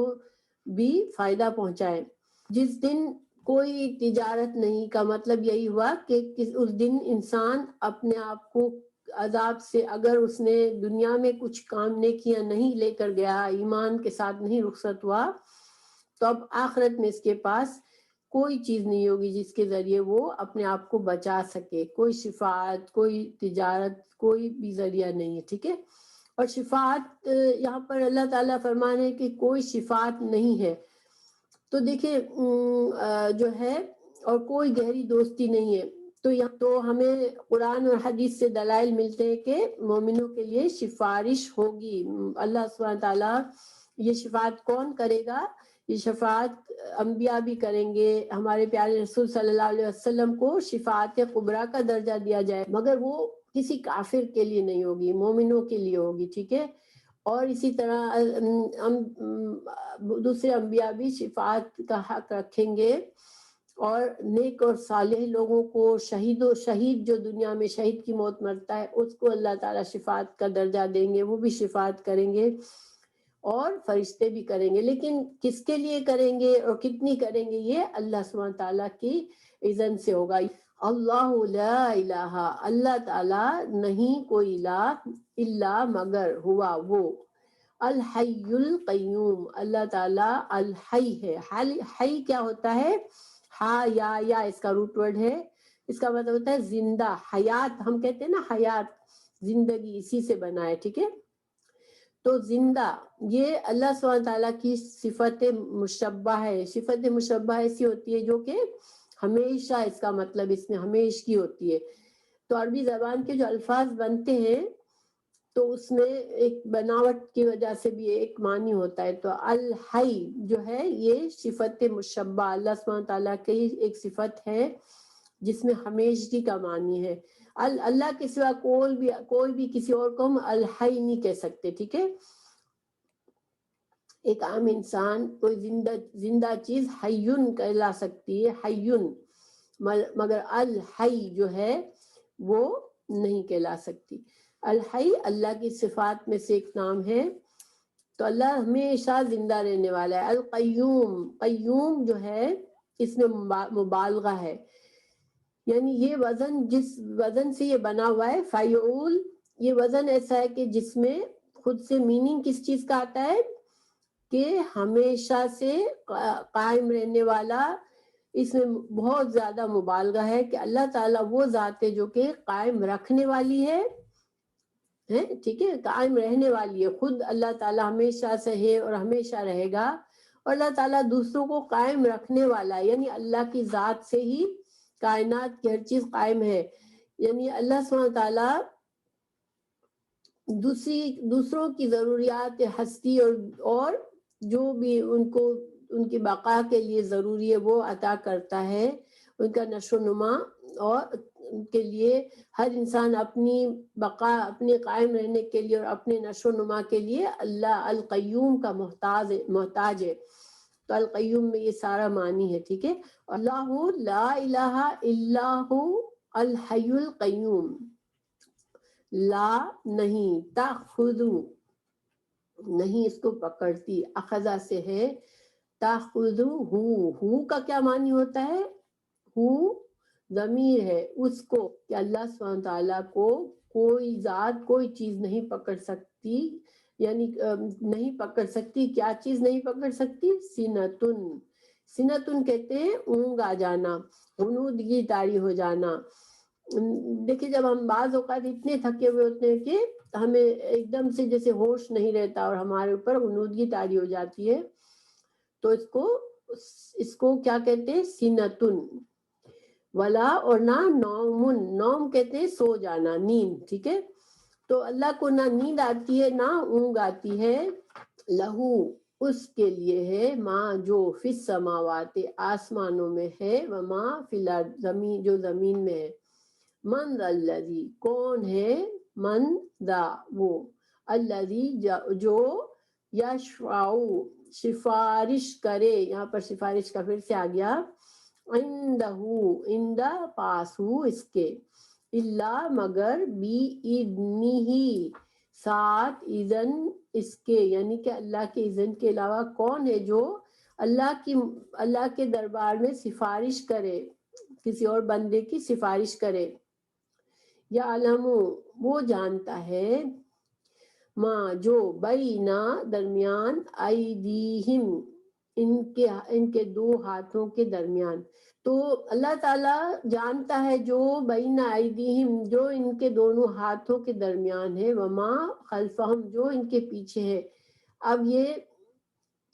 بھی فائدہ پہنچائیں۔ جس دن کوئی تجارت نہیں کا مطلب یہی ہوا کہ اس دن انسان اپنے آپ کو عذاب سے، اگر اس نے دنیا میں کچھ کام نیکیاں نہیں لے کر گیا، ایمان کے ساتھ نہیں رخصت ہوا، تو اب آخرت میں اس کے پاس کوئی چیز نہیں ہوگی جس کے ذریعے وہ اپنے آپ کو بچا سکے، کوئی شفاعت، کوئی تجارت، کوئی بھی ذریعہ نہیں ہے، ٹھیک ہے۔ اور شفاعت یہاں پر اللہ تعالیٰ فرمان ہے کہ کوئی شفاعت نہیں ہے، تو دیکھیں جو ہے، اور کوئی گہری دوستی نہیں ہے، تو یہاں تو ہمیں قرآن اور حدیث سے دلائل ملتے ہیں کہ مومنوں کے لیے سفارش ہوگی۔ اللہ سبحانہ تعالیٰ یہ شفاعت کون کرے گا؟ یہ شفاعت انبیاء بھی کریں گے، ہمارے پیارے رسول صلی اللہ علیہ وسلم کو شفاعت کبریٰ کا درجہ دیا جائے، مگر وہ کسی کافر کے لیے نہیں ہوگی، مومنوں کے لیے ہوگی، ٹھیک ہے۔ اور اسی طرح دوسرے انبیاء بھی شفاعت کا حق رکھیں گے، اور نیک اور صالح لوگوں کو، شہید جو دنیا میں شہید کی موت مرتا ہے اس کو اللہ تعالیٰ شفاعت کا درجہ دیں گے، وہ بھی شفاعت کریں گے، اور فرشتے بھی کریں گے، لیکن کس کے لیے کریں گے اور کتنی کریں گے یہ اللہ سبحانہ تعالیٰ کی اذن سے ہوگا۔ اللہ لا الہ، اللہ تعالیٰ نہیں کوئی الہ، الا مگر ہوا وہ، الحی القیوم، اللہ تعالیٰ الحی ہے۔ حی کیا ہوتا ہے؟ ہا یا اس کا روٹ ورڈ ہے، اس کا مطلب ہوتا ہے زندہ، حیات ہم کہتے ہیں نا، حیات زندگی اسی سے بنا ہے، ٹھیک ہے۔ تو زندہ یہ اللہ سبحانہ تعالیٰ کی صفت مشبہ ہے۔ صفت مشبہ ایسی ہوتی ہے جو کہ ہمیشہ، اس کا مطلب اس میں ہمیشہ کی ہوتی ہے۔ تو عربی زبان کے جو الفاظ بنتے ہیں تو اس میں ایک بناوٹ کی وجہ سے بھی ایک معنی ہوتا ہے۔ تو الحی جو ہے یہ صفت مشبہ، اللہ سبحانہ تعالیٰ کی ایک صفت ہے جس میں ہمیشگی کا معنی ہے۔ اللہ کے سوا کوئی بھی کسی اور کو ہم الحی نہیں کہہ سکتے، ٹھیک ہے۔ ایک عام انسان، کوئی زندہ چیز حیون کہلا سکتی ہے، حیون، مگر الحی جو ہے وہ نہیں کہلا سکتی۔ الحی اللہ کی صفات میں سے ایک نام ہے، تو اللہ ہمیشہ زندہ رہنے والا ہے۔ القیوم، قیوم جو ہے اس میں مبالغہ ہے، یعنی یہ وزن، جس وزن سے یہ بنا ہوا ہے فیعول، یہ وزن ایسا ہے کہ جس میں خود سے میننگ کس چیز کا آتا ہے کہ ہمیشہ سے قائم رہنے والا، اس میں بہت زیادہ مبالغہ ہے کہ اللہ تعالیٰ وہ ذات ہے جو کہ قائم رکھنے والی ہے، ٹھیک ہے، قائم رہنے والی ہے. خود اللہ تعالیٰ ہمیشہ سے ہے اور ہمیشہ رہے گا، اور اللہ تعالیٰ دوسروں کو قائم رکھنے والا ہے، یعنی اللہ کی ذات سے ہی کائنات کی ہر چیز قائم ہے. یعنی اللہ سبحانہ تعالیٰ دوسروں کی ضروریات ہستی اور جو بھی ان کی بقا کے لیے ضروری ہے وہ عطا کرتا ہے، ان کا نشو و نما، اور ان کے لیے ہر انسان اپنی بقا، اپنے قائم رہنے کے لیے اور اپنے نشو و نما کے لیے اللہ القیوم کا محتاج ہے. تو القیوم میں یہ سارا معنی ہے، ٹھیک ہے. اللہ لا الہ الا ہو الحی القیوم. لا نہیں، تاخذو نہیں اس کو پکڑتی، اخذا سے ہے، تاخذو ہو کا کیا معنی ہوتا ہے؟ ہو ضمیر ہے اس کو کہ اللہ سبحانہ تعالیٰ کو کوئی ذات کوئی چیز نہیں پکڑ سکتی، یعنی نہیں پکڑ سکتی. کیا چیز نہیں پکڑ سکتی؟ سنتن. سنتن کہتے ہیں اونگ آ جانا، غنودگی طاری ہو جانا. دیکھیں جب ہم بعض اوقات اتنے تھکے ہوئے ہوتے ہیں کہ ہمیں ایک دم سے جیسے ہوش نہیں رہتا اور ہمارے اوپر غنودگی طاری ہو جاتی ہے، تو اس کو کیا کہتے ہیں؟ سنتن. ولا اور نہ نومن، نوم کہتے ہیں سو جانا، نیند، ٹھیک ہے. تو اللہ کو نہ نیند آتی ہے نہ اونگ آتی ہے. لہو اس کے لیے ہے، ماں جو فی السماوات آسمانوں میں ہے، وما فی الارض زمین جو زمین میں ہے. من ذا الذی کون ہے؟ من ذا وہ، الذی جو یشفع سفارش کرے، یہاں پر سفارش کا پھر سے آ گیا، عندہ عندہ پاس ہو اس کے، اللہ مگر بِإِذْنِهِ ساتھ اذن اس کے، یعنی کہ اللہ کے اذن کے علاوہ کون ہے جو اللہ کے دربار میں سفارش کرے، کسی اور بندے کی سفارش کرے. یعلم وہ جانتا ہے، ماں جو بینا درمیان، ایدیہم ان کے دو ہاتھوں کے درمیان. تو اللہ تعالیٰ جانتا ہے جو بین ایدیہم جو ان کے دونوں ہاتھوں کے درمیان ہے، وما خلفہم جو ان کے پیچھے ہے. اب یہ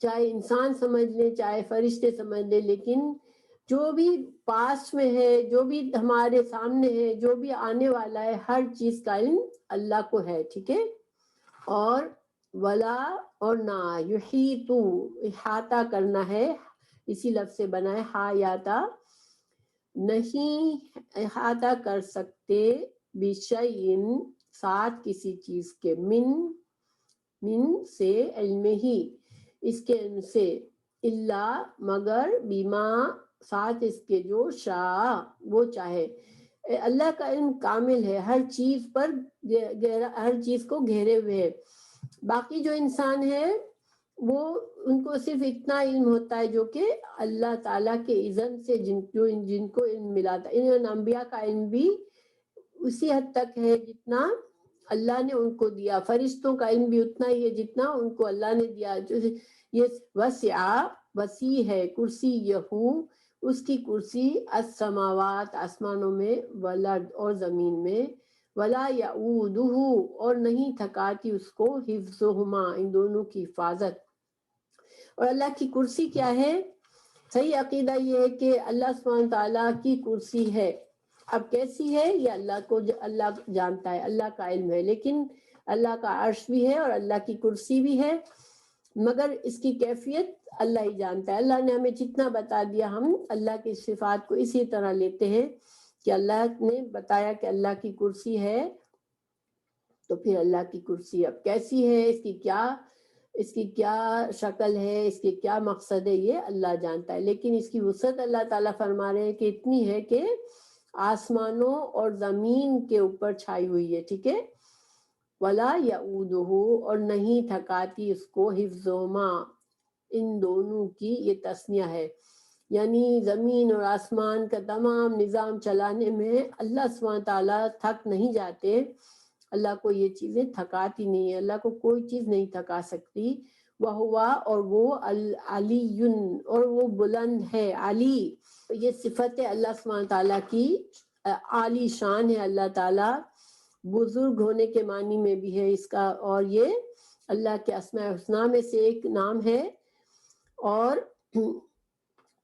چاہے انسان سمجھ لے چاہے فرشتے سمجھ لے، لیکن جو بھی پاس میں ہے، جو بھی ہمارے سامنے ہے، جو بھی آنے والا ہے، ہر چیز کا علم اللہ کو ہے، ٹھیک ہے. اور ولا اور نہ، یحیطو احاطہ کرنا ہے، اسی لفظ سے بنا ہے حایاتا، نہیں احاطہ کر سکتے، بشیء ساتھ کسی چیز کے، من سے، علم ہی اس کے علم سے، اللہ مگر بما ساتھ اس کے جو شاء وہ چاہے. اللہ کا علم کامل ہے، ہر چیز پر ہر چیز کو گھیرے ہوئے ہے. باقی جو انسان ہے وہ ان کو صرف اتنا علم ہوتا ہے جو کہ اللہ تعالیٰ کے اذن سے جن کو علم ملا تھا. ان انبیاء کا علم بھی اسی حد تک ہے جتنا اللہ نے ان کو دیا. فرشتوں کا علم بھی اتنا ہی ہے جتنا ان کو اللہ نے دیا. یہ وسیع ہے، کرسی یہو اس کی کرسی، السماوات آسمانوں میں، والارض اور زمین میں، ولا یعودہ اور نہیں تھکاتی اس کو، حفظہما ان دونوں کی حفاظت. اور اللہ کی کرسی کیا ہے؟ صحیح عقیدہ یہ ہے کہ اللہ سبحانہ تعالیٰ کی کرسی ہے. اب کیسی ہے یہ اللہ جانتا ہے، اللہ کا علم ہے، لیکن اللہ کا عرش بھی ہے اور اللہ کی کرسی بھی ہے، مگر اس کی کیفیت اللہ ہی جانتا ہے. اللہ نے ہمیں جتنا بتا دیا ہم اللہ کی صفات کو اسی طرح لیتے ہیں کہ اللہ نے بتایا کہ اللہ کی کرسی ہے، تو پھر اللہ کی کرسی اب کیسی ہے، اس کی کیا شکل ہے، اس کی کیا مقصد ہے، یہ اللہ جانتا ہے. لیکن اس کی وسعت اللہ تعالیٰ فرما رہے ہیں کہ اتنی ہے کہ آسمانوں اور زمین کے اوپر چھائی ہوئی ہے، ٹھیک ہے. ولا یعودہ اور نہیں تھکاتی اس کو، حفظہما ان دونوں کی یہ تسنیہ ہے، یعنی زمین اور آسمان کا تمام نظام چلانے میں اللہ سبحانہ تعالیٰ تھک نہیں جاتے. اللہ کو یہ چیزیں تھکاتی نہیں ہے، اللہ کو کوئی چیز نہیں تھکا سکتی. وہوا اور وہ العلی اور وہ بلند ہے. علی یہ صفت ہے اللہ سبحانہ تعالیٰ کی، عالی شان ہے اللہ تعالیٰ، بزرگ ہونے کے معنی میں بھی ہے اس کا، اور یہ اللہ کے اسماء الحسنی میں سے ایک نام ہے. اور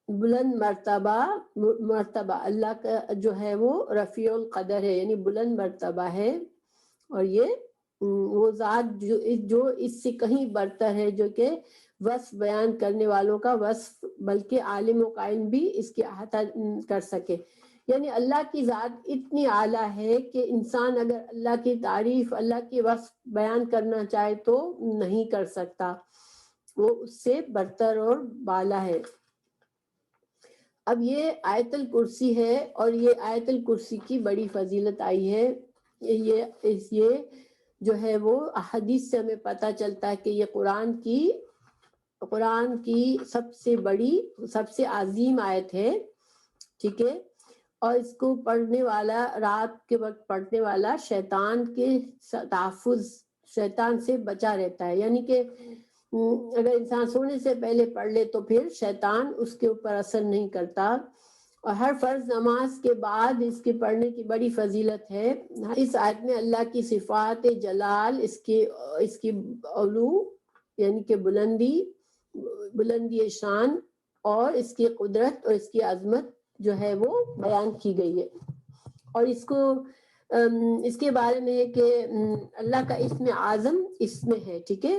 بلند مرتبہ اللہ کا جو ہے وہ رفیع القدر ہے، یعنی بلند مرتبہ ہے. اور یہ وہ ذات جو اس سے کہیں برتر ہے، جو کہ وصف بیان کرنے والوں کا وصف بلکہ عالم و قائم بھی اس کی احاطہ کر سکے. یعنی اللہ کی ذات اتنی اعلیٰ ہے کہ انسان اگر اللہ کی تعریف، اللہ کی وصف بیان کرنا چاہے تو نہیں کر سکتا، وہ اس سے برتر اور بالا ہے. اب یہ آیت الکرسی ہے، اور یہ آیت الکرسی کی بڑی فضیلت آئی ہے. یہ جو ہے وہ حدیث سے ہمیں پتہ چلتا ہے کہ یہ قرآن کی سب سے بڑی، سب سے عظیم آیت ہے. ٹھیک ہے، اور اس کو پڑھنے والا، رات کے وقت پڑھنے والا شیطان کے تحفظ، شیطان سے بچا رہتا ہے. یعنی کہ اگر انسان سونے سے پہلے پڑھ لے تو پھر شیطان اس کے اوپر اثر نہیں کرتا. اور ہر فرض نماز کے بعد اس کے پڑھنے کی بڑی فضیلت ہے. اس آیت میں اللہ کی صفات جلال، اس کی علو یعنی کہ بلندی شان، اور اس کی قدرت اور اس کی عظمت جو ہے وہ بیان کی گئی ہے. اور اس کے بارے میں ہے کہ اللہ کا اسم اعظم اس میں ہے. ٹھیک ہے،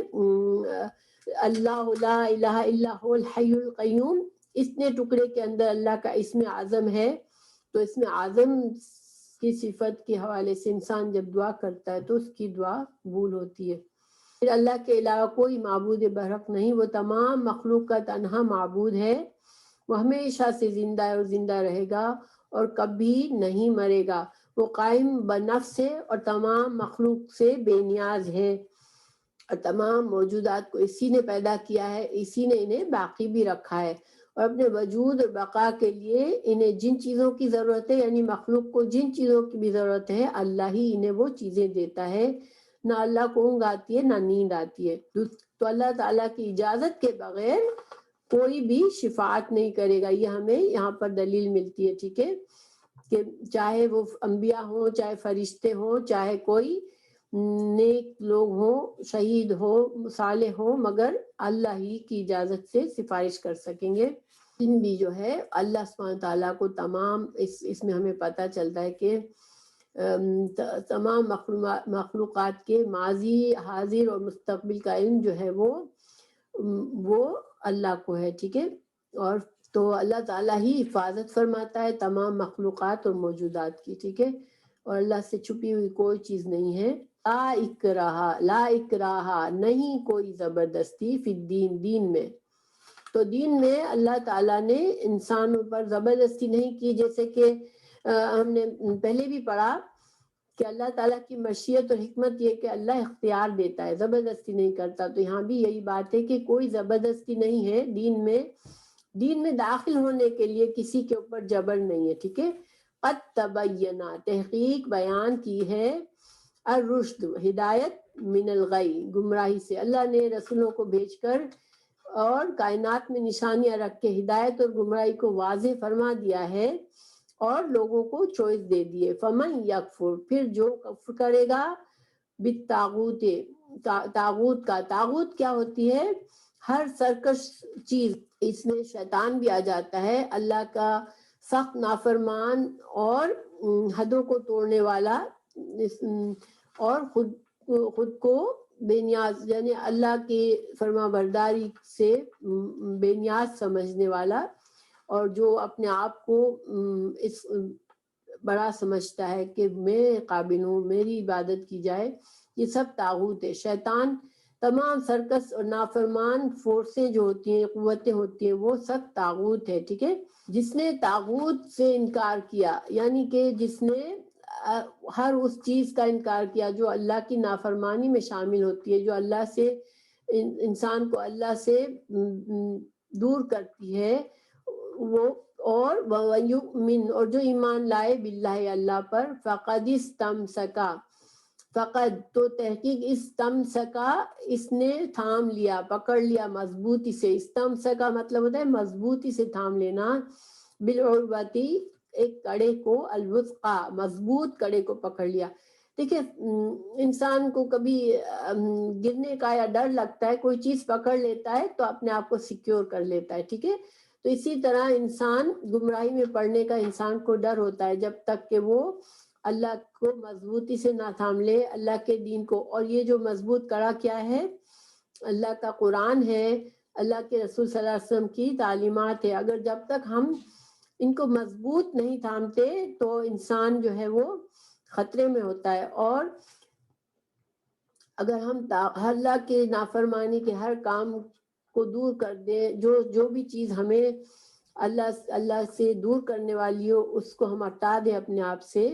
اللہ لا الہ الا هو الحی القیوم، اتنے ٹکڑے کے اندر اللہ کا اسم اعظم ہے. تو اسم اعظم کی صفت کے حوالے سے انسان جب دعا کرتا ہے تو اس کی دعا قبول ہوتی ہے. پھر اللہ کے علاوہ کوئی معبود برحق نہیں، وہ تمام مخلوق کا تنہا معبود ہے. وہ ہمیشہ سے زندہ ہے اور زندہ رہے گا اور کبھی نہیں مرے گا. وہ قائم بنفس ہے اور تمام مخلوق سے بے نیاز ہے، اور تمام موجودات کو اسی نے پیدا کیا ہے، اسی نے انہیں باقی بھی رکھا ہے. اور اپنے وجود اور بقا کے لیے انہیں جن چیزوں کی ضرورت ہے، یعنی مخلوق کو جن چیزوں کی بھی ضرورت ہے، اللہ ہی انہیں وہ چیزیں دیتا ہے. نہ اللہ کو اونگ آتی ہے نہ نیند آتی ہے. تو اللہ تعالیٰ کی اجازت کے بغیر کوئی بھی شفاعت نہیں کرے گا. یہ ہمیں یہاں پر دلیل ملتی ہے. ٹھیک ہے، کہ چاہے وہ انبیاء ہوں، چاہے فرشتے ہوں، چاہے کوئی نیک لوگ ہوں، شہید ہو، صالح ہو، مگر اللہ ہی کی اجازت سے سفارش کر سکیں گے. ان بھی جو ہے اللہ سبحانہ تعالیٰ کو تمام اس میں ہمیں پتہ چلتا ہے کہ تمام مخلوقات کے ماضی، حاضر اور مستقبل کا علم جو ہے وہ اللہ کو ہے. ٹھیک ہے، اور تو اللہ تعالیٰ ہی حفاظت فرماتا ہے تمام مخلوقات اور موجودات کی. ٹھیک ہے، اور اللہ سے چھپی ہوئی کوئی چیز نہیں ہے. لا اکراہ نہیں کوئی زبردستی فی الدین، دین میں. تو دین میں اللہ تعالیٰ نے انسانوں پر زبردستی نہیں کی، جیسے کہ ہم نے پہلے بھی پڑھا کہ اللہ تعالیٰ کی مشیت اور حکمت یہ کہ اللہ اختیار دیتا ہے، زبردستی نہیں کرتا. تو یہاں بھی یہی بات ہے کہ کوئی زبردستی نہیں ہے دین میں داخل ہونے کے لیے کسی کے اوپر جبر نہیں ہے. ٹھیک ہے، قد تبینہ تحقیق بیان کی ہے، الرشد ہدایت، من الغی گمراہی سے. اللہ نے رسولوں کو بھیج کر اور کائنات میں نشانیاں رکھ کے ہدایت اور گمراہی کو واضح فرما دیا ہے اور لوگوں کو چوائس دے دیے. فمن یکفر پھر جو کفر کرے گا، بالطاغوت طاغوت کیا ہوتی ہے؟ ہر سرکش چیز، اس میں شیطان بھی آ جاتا ہے، اللہ کا سخت نافرمان اور حدوں کو توڑنے والا، اور خود کو بے نیاز، یعنی اللہ کی فرما برداری سے بے نیاز سمجھنے والا، اور جو اپنے آپ کو اس بڑا سمجھتا ہے کہ میں قابل ہوں، میری عبادت کی جائے. یہ سب طاغوت ہے. شیطان تمام سرکس اور نافرمان فورسیں جو ہوتی ہیں، قوتیں ہوتی ہیں، وہ سب طاغوت ہے. ٹھیک ہے، جس نے طاغوت سے انکار کیا، یعنی کہ جس نے ہر اس چیز کا انکار کیا جو اللہ کی نافرمانی میں شامل ہوتی ہے، جو اللہ سے انسان کو اللہ سے دور کرتی ہے، وہ اور وَيُؤْمِنْ اور جو ایمان لائے باللہ اللہ پر، فَقَدِ اسْتَمْسَكَ فقط تو تحقیق استمسکا اس نے تھام لیا، پکڑ لیا مضبوطی سے. استمسکا مطلب ہوتا ہے مضبوطی سے تھام لینا، بالعروتی ایک کڑے کو، الوثقا مضبوط کڑے کو پکڑ لیا. دیکھیں انسان کو کبھی گرنے کا یا ڈر لگتا ہے، کوئی چیز پکڑ لیتا ہے تو اپنے آپ کو سیکیور کر لیتا ہے، ٹھیک ہے. تو اسی طرح انسان گمراہی میں پڑنے کا انسان کو ڈر ہوتا ہے جب تک کہ وہ اللہ کو مضبوطی سے نہ تھام لے، اللہ کے دین کو. اور یہ جو مضبوط کڑا کیا ہے؟ اللہ کا قرآن ہے، اللہ کے رسول صلی اللہ علیہ وسلم کی تعلیمات ہے. اگر جب تک ہم ان کو مضبوط نہیں تھامتے تو انسان جو ہے وہ خطرے میں ہوتا ہے. اور اگر ہم اللہ کے نافرمانی کے ہر کام کو دور کر دیں، جو بھی چیز ہمیں اللہ سے دور کرنے والی ہو اس کو ہم ہٹا دیں اپنے آپ سے،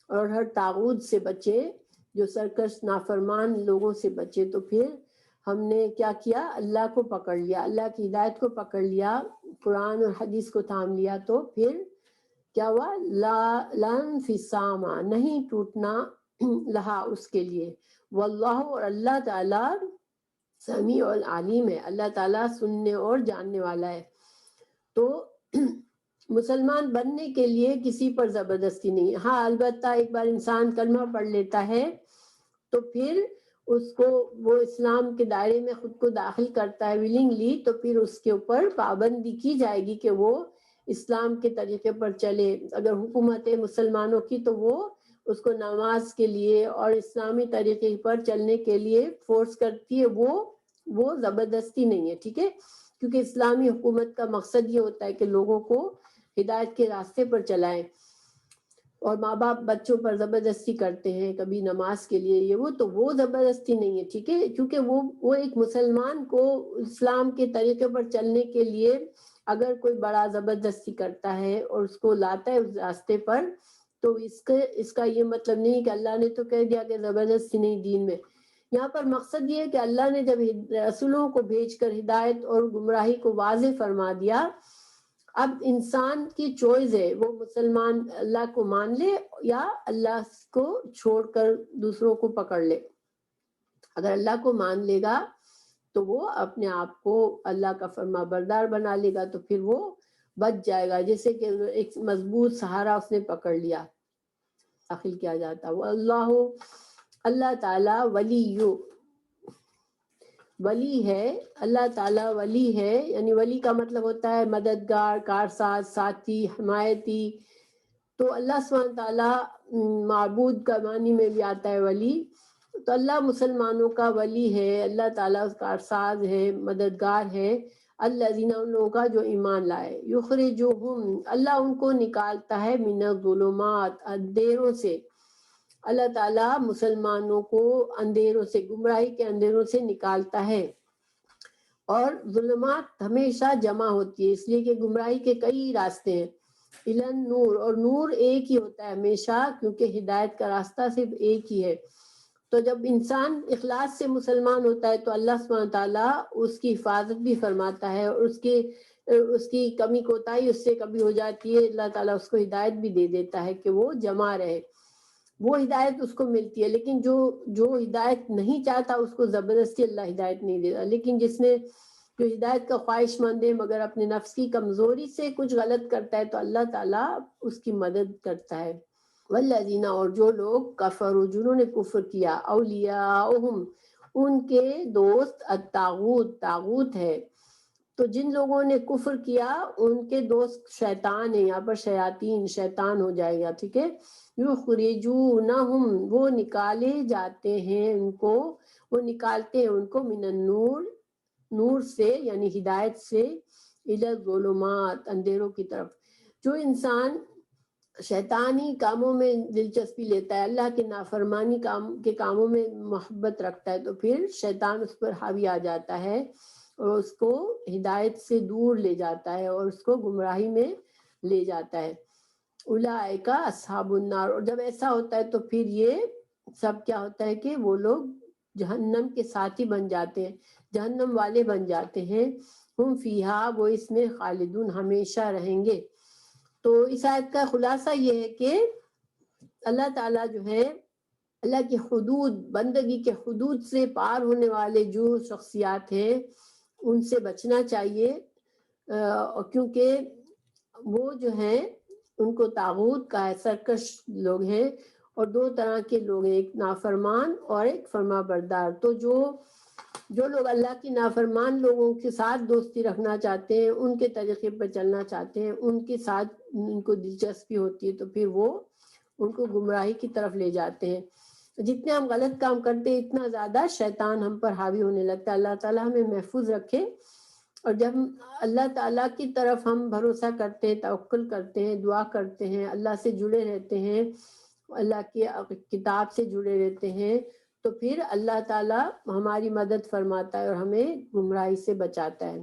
اور ہر طاغوت سے بچے، جو سرکش نافرمان لوگوں سے بچے، تو پھر ہم نے کیا کیا؟ اللہ کو پکڑ لیا، اللہ کی ہدایت کو پکڑ لیا، قرآن اور حدیث کو تھام لیا. تو پھر کیا ہوا؟ لا انفصام، نہیں ٹوٹنا لہا اس کے لیے. واللہ اور اللہ تعالیٰ سمیع اور علیم ہے، اللہ تعالیٰ سننے اور جاننے والا ہے. تو مسلمان بننے کے لیے کسی پر زبردستی نہیں. ہاں البتہ ایک بار انسان کلمہ پڑھ لیتا ہے تو پھر اس کو وہ اسلام کے دائرے میں خود کو داخل کرتا ہے ولنگلی، تو پھر اس کے اوپر پابندی کی جائے گی کہ وہ اسلام کے طریقے پر چلے. اگر حکومت مسلمانوں کی تو وہ اس کو نماز کے لیے اور اسلامی طریقے پر چلنے کے لیے فورس کرتی ہے، وہ زبردستی نہیں ہے، ٹھیک ہے. کیونکہ اسلامی حکومت کا مقصد یہ ہوتا ہے کہ لوگوں کو ہدایت کے راستے پر چلائیں. اور ماں باپ بچوں پر زبردستی کرتے ہیں کبھی نماز کے لیے یہ تو وہ زبردستی نہیں ہے، ٹھیک ہے. کیونکہ وہ ایک مسلمان کو اسلام کے طریقے پر چلنے کے لیے اگر کوئی بڑا زبردستی کرتا ہے اور اس کو لاتا ہے اس راستے پر، تو اس کا یہ مطلب نہیں کہ اللہ نے تو کہہ دیا کہ زبردستی نہیں دین میں. یہاں پر مقصد یہ ہے کہ اللہ نے جب رسولوں کو بھیج کر ہدایت اور گمراہی کو واضح فرما دیا، اب انسان کی چوائس ہے، وہ مسلمان اللہ کو مان لے یا اللہ کو چھوڑ کر دوسروں کو پکڑ لے. اگر اللہ کو مان لے گا تو وہ اپنے آپ کو اللہ کا فرما بردار بنا لے گا، تو پھر وہ بچ جائے گا، جیسے کہ ایک مضبوط سہارا اس نے پکڑ لیا. داخل کیا جاتا وہ اللہ تعالی ولی ہے. اللہ تعالی ولی ہے، یعنی ولی کا مطلب ہوتا ہے مددگار، کارساز، ساتھی، حمایتی. تو اللہ سبحانہ تعالی معبود کا معنی میں بھی آتا ہے ولی. تو اللہ مسلمانوں کا ولی ہے، اللہ تعالیٰ کارساز ہے، مددگار ہے. الذین ان لوگوں کا جو ایمان لائے، یخرجہم اللہ ان کو نکالتا ہے، من الظلمات اندھیروں سے. اللہ تعالیٰ مسلمانوں کو اندھیروں سے، گمراہی کے اندھیروں سے نکالتا ہے. اور ظلمات ہمیشہ جمع ہوتی ہے، اس لیے کہ گمراہی کے کئی راستے ہیں. الن نور، اور نور ایک ہی ہوتا ہے ہمیشہ، کیونکہ ہدایت کا راستہ صرف ایک ہی ہے. تو جب انسان اخلاص سے مسلمان ہوتا ہے تو اللہ سبحانہ تعالیٰ اس کی حفاظت بھی فرماتا ہے، اور اس کی کمی کوتاہی اس سے کبھی ہو جاتی ہے، اللہ تعالیٰ اس کو ہدایت بھی دے دیتا ہے کہ وہ جمع رہے، وہ ہدایت اس کو ملتی ہے. لیکن جو ہدایت نہیں چاہتا اس کو زبردستی اللہ ہدایت نہیں دیتا. لیکن جو ہدایت کا خواہش مند ہے مگر اپنے نفس کی کمزوری سے کچھ غلط کرتا ہے تو اللہ تعالیٰ اس کی مدد کرتا ہے. والذین، اور جو لوگ کفروا جنہوں نے کفر کیا، اولیاءہم ان کے دوست طاغوت ہے. تو جن لوگوں نے کفر کیا ان کے دوست شیطان ہیں، یہاں پر شیطان ہو جائے گا، ٹھیک ہے. یخرجونہم وہ نکالے جاتے ہیں ان کو، وہ نکالتے ہیں ان کو، من النور نور سے یعنی ہدایت سے، الی الظلمات اندھیروں کی طرف. جو انسان شیطانی کاموں میں دلچسپی لیتا ہے، اللہ کے نافرمانی کے کاموں میں محبت رکھتا ہے، تو پھر شیطان اس پر حاوی آ جاتا ہے اور اس کو ہدایت سے دور لے جاتا ہے اور اس کو گمراہی میں لے جاتا ہے. اولئک اصحاب النار، اور جب ایسا ہوتا ہے تو پھر یہ سب کیا ہوتا ہے کہ وہ لوگ جہنم کے ساتھی بن جاتے ہیں، جہنم والے بن جاتے ہیں. ہم فیہا وہ اس میں خالدون ہمیشہ رہیں گے. تو اس آیت کا خلاصہ یہ ہے کہ اللہ تعالیٰ جو ہے اللہ کی حدود، بندگی کے حدود سے پار ہونے والے جو شخصیات ہیں ان سے بچنا چاہیے، کیونکہ وہ جو ہیں ان کو طاغوت کا سرکش لوگ ہیں، اور دو طرح کے لوگ ہیں، ایک نافرمان اور ایک فرما بردار۔ تو جو لوگ اللہ کی نافرمان لوگوں کے ساتھ دوستی رکھنا چاہتے ہیں، ان کے طریقے پر چلنا چاہتے ہیں، ان کے ساتھ ان کو دلچسپی ہوتی ہے، تو پھر وہ ان کو گمراہی کی طرف لے جاتے ہیں۔ جتنے ہم غلط کام کرتے ہیں اتنا زیادہ شیطان ہم پر حاوی ہونے لگتا ہے۔ اللہ تعالیٰ ہمیں محفوظ رکھے، اور جب اللہ تعالیٰ کی طرف ہم بھروسہ کرتے ہیں، توکل کرتے ہیں، دعا کرتے ہیں، اللہ سے جڑے رہتے ہیں، اللہ کی کتاب سے جڑے رہتے ہیں، تو پھر اللہ تعالیٰ ہماری مدد فرماتا ہے اور ہمیں گمراہی سے بچاتا ہے۔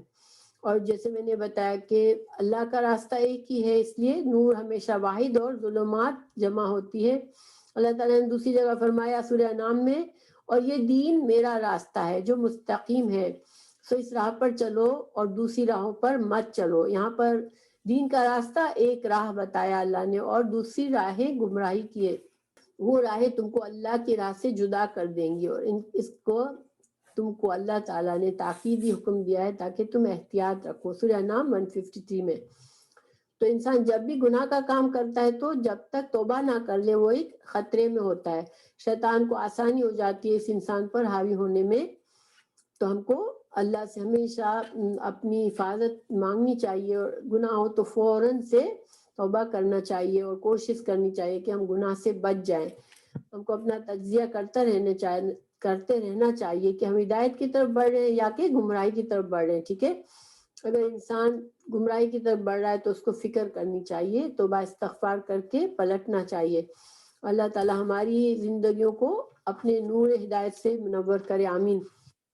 اور جیسے میں نے بتایا کہ اللہ کا راستہ ایک ہی ہے، اس لیے نور ہمیشہ واحد اور ظلمات جمع ہوتی ہے۔ اللہ تعالیٰ نے دوسری جگہ فرمایا سورہ انعام میں، اور یہ دین میرا راستہ ہے جو مستقیم ہے، سو اس راہ پر چلو اور دوسری راہوں پر مت چلو۔ یہاں پر دین کا راستہ ایک راہ بتایا اللہ نے، اور دوسری راہیں گمراہی کی ہے، وہ راہیں تم کو اللہ کی راہ سے جدا کر دیں گی، اور اس کو تم کو اللہ تعالیٰ نے تاکیدی حکم دیا ہے تاکہ تم احتیاط رکھو، سورہ انعام 153 میں۔ تو انسان جب بھی گناہ کا کام کرتا ہے تو جب تک توبہ نہ کر لے وہ ایک خطرے میں ہوتا ہے، شیطان کو آسانی ہو جاتی ہے اس انسان پر حاوی ہونے میں۔ تو ہم کو اللہ سے ہمیشہ اپنی حفاظت مانگنی چاہیے، اور گناہ ہو تو فوراً سے توبہ کرنا چاہیے، اور کوشش کرنی چاہیے کہ ہم گناہ سے بچ جائیں۔ ہم کو اپنا تجزیہ کرتے رہنا چاہیے کہ ہم ہدایت کی طرف بڑھ رہے ہیں یا کہ گمراہی کی طرف بڑھ رہے ہیں، ٹھیک ہے۔ اگر انسان گمراہی کی طرف بڑھ رہا ہے تو اس کو فکر کرنی چاہیے، توبہ استغفار کر کے پلٹنا چاہیے۔ اللہ تعالی ہماری زندگیوں کو اپنے نور ہدایت سے منور کرے، آمین۔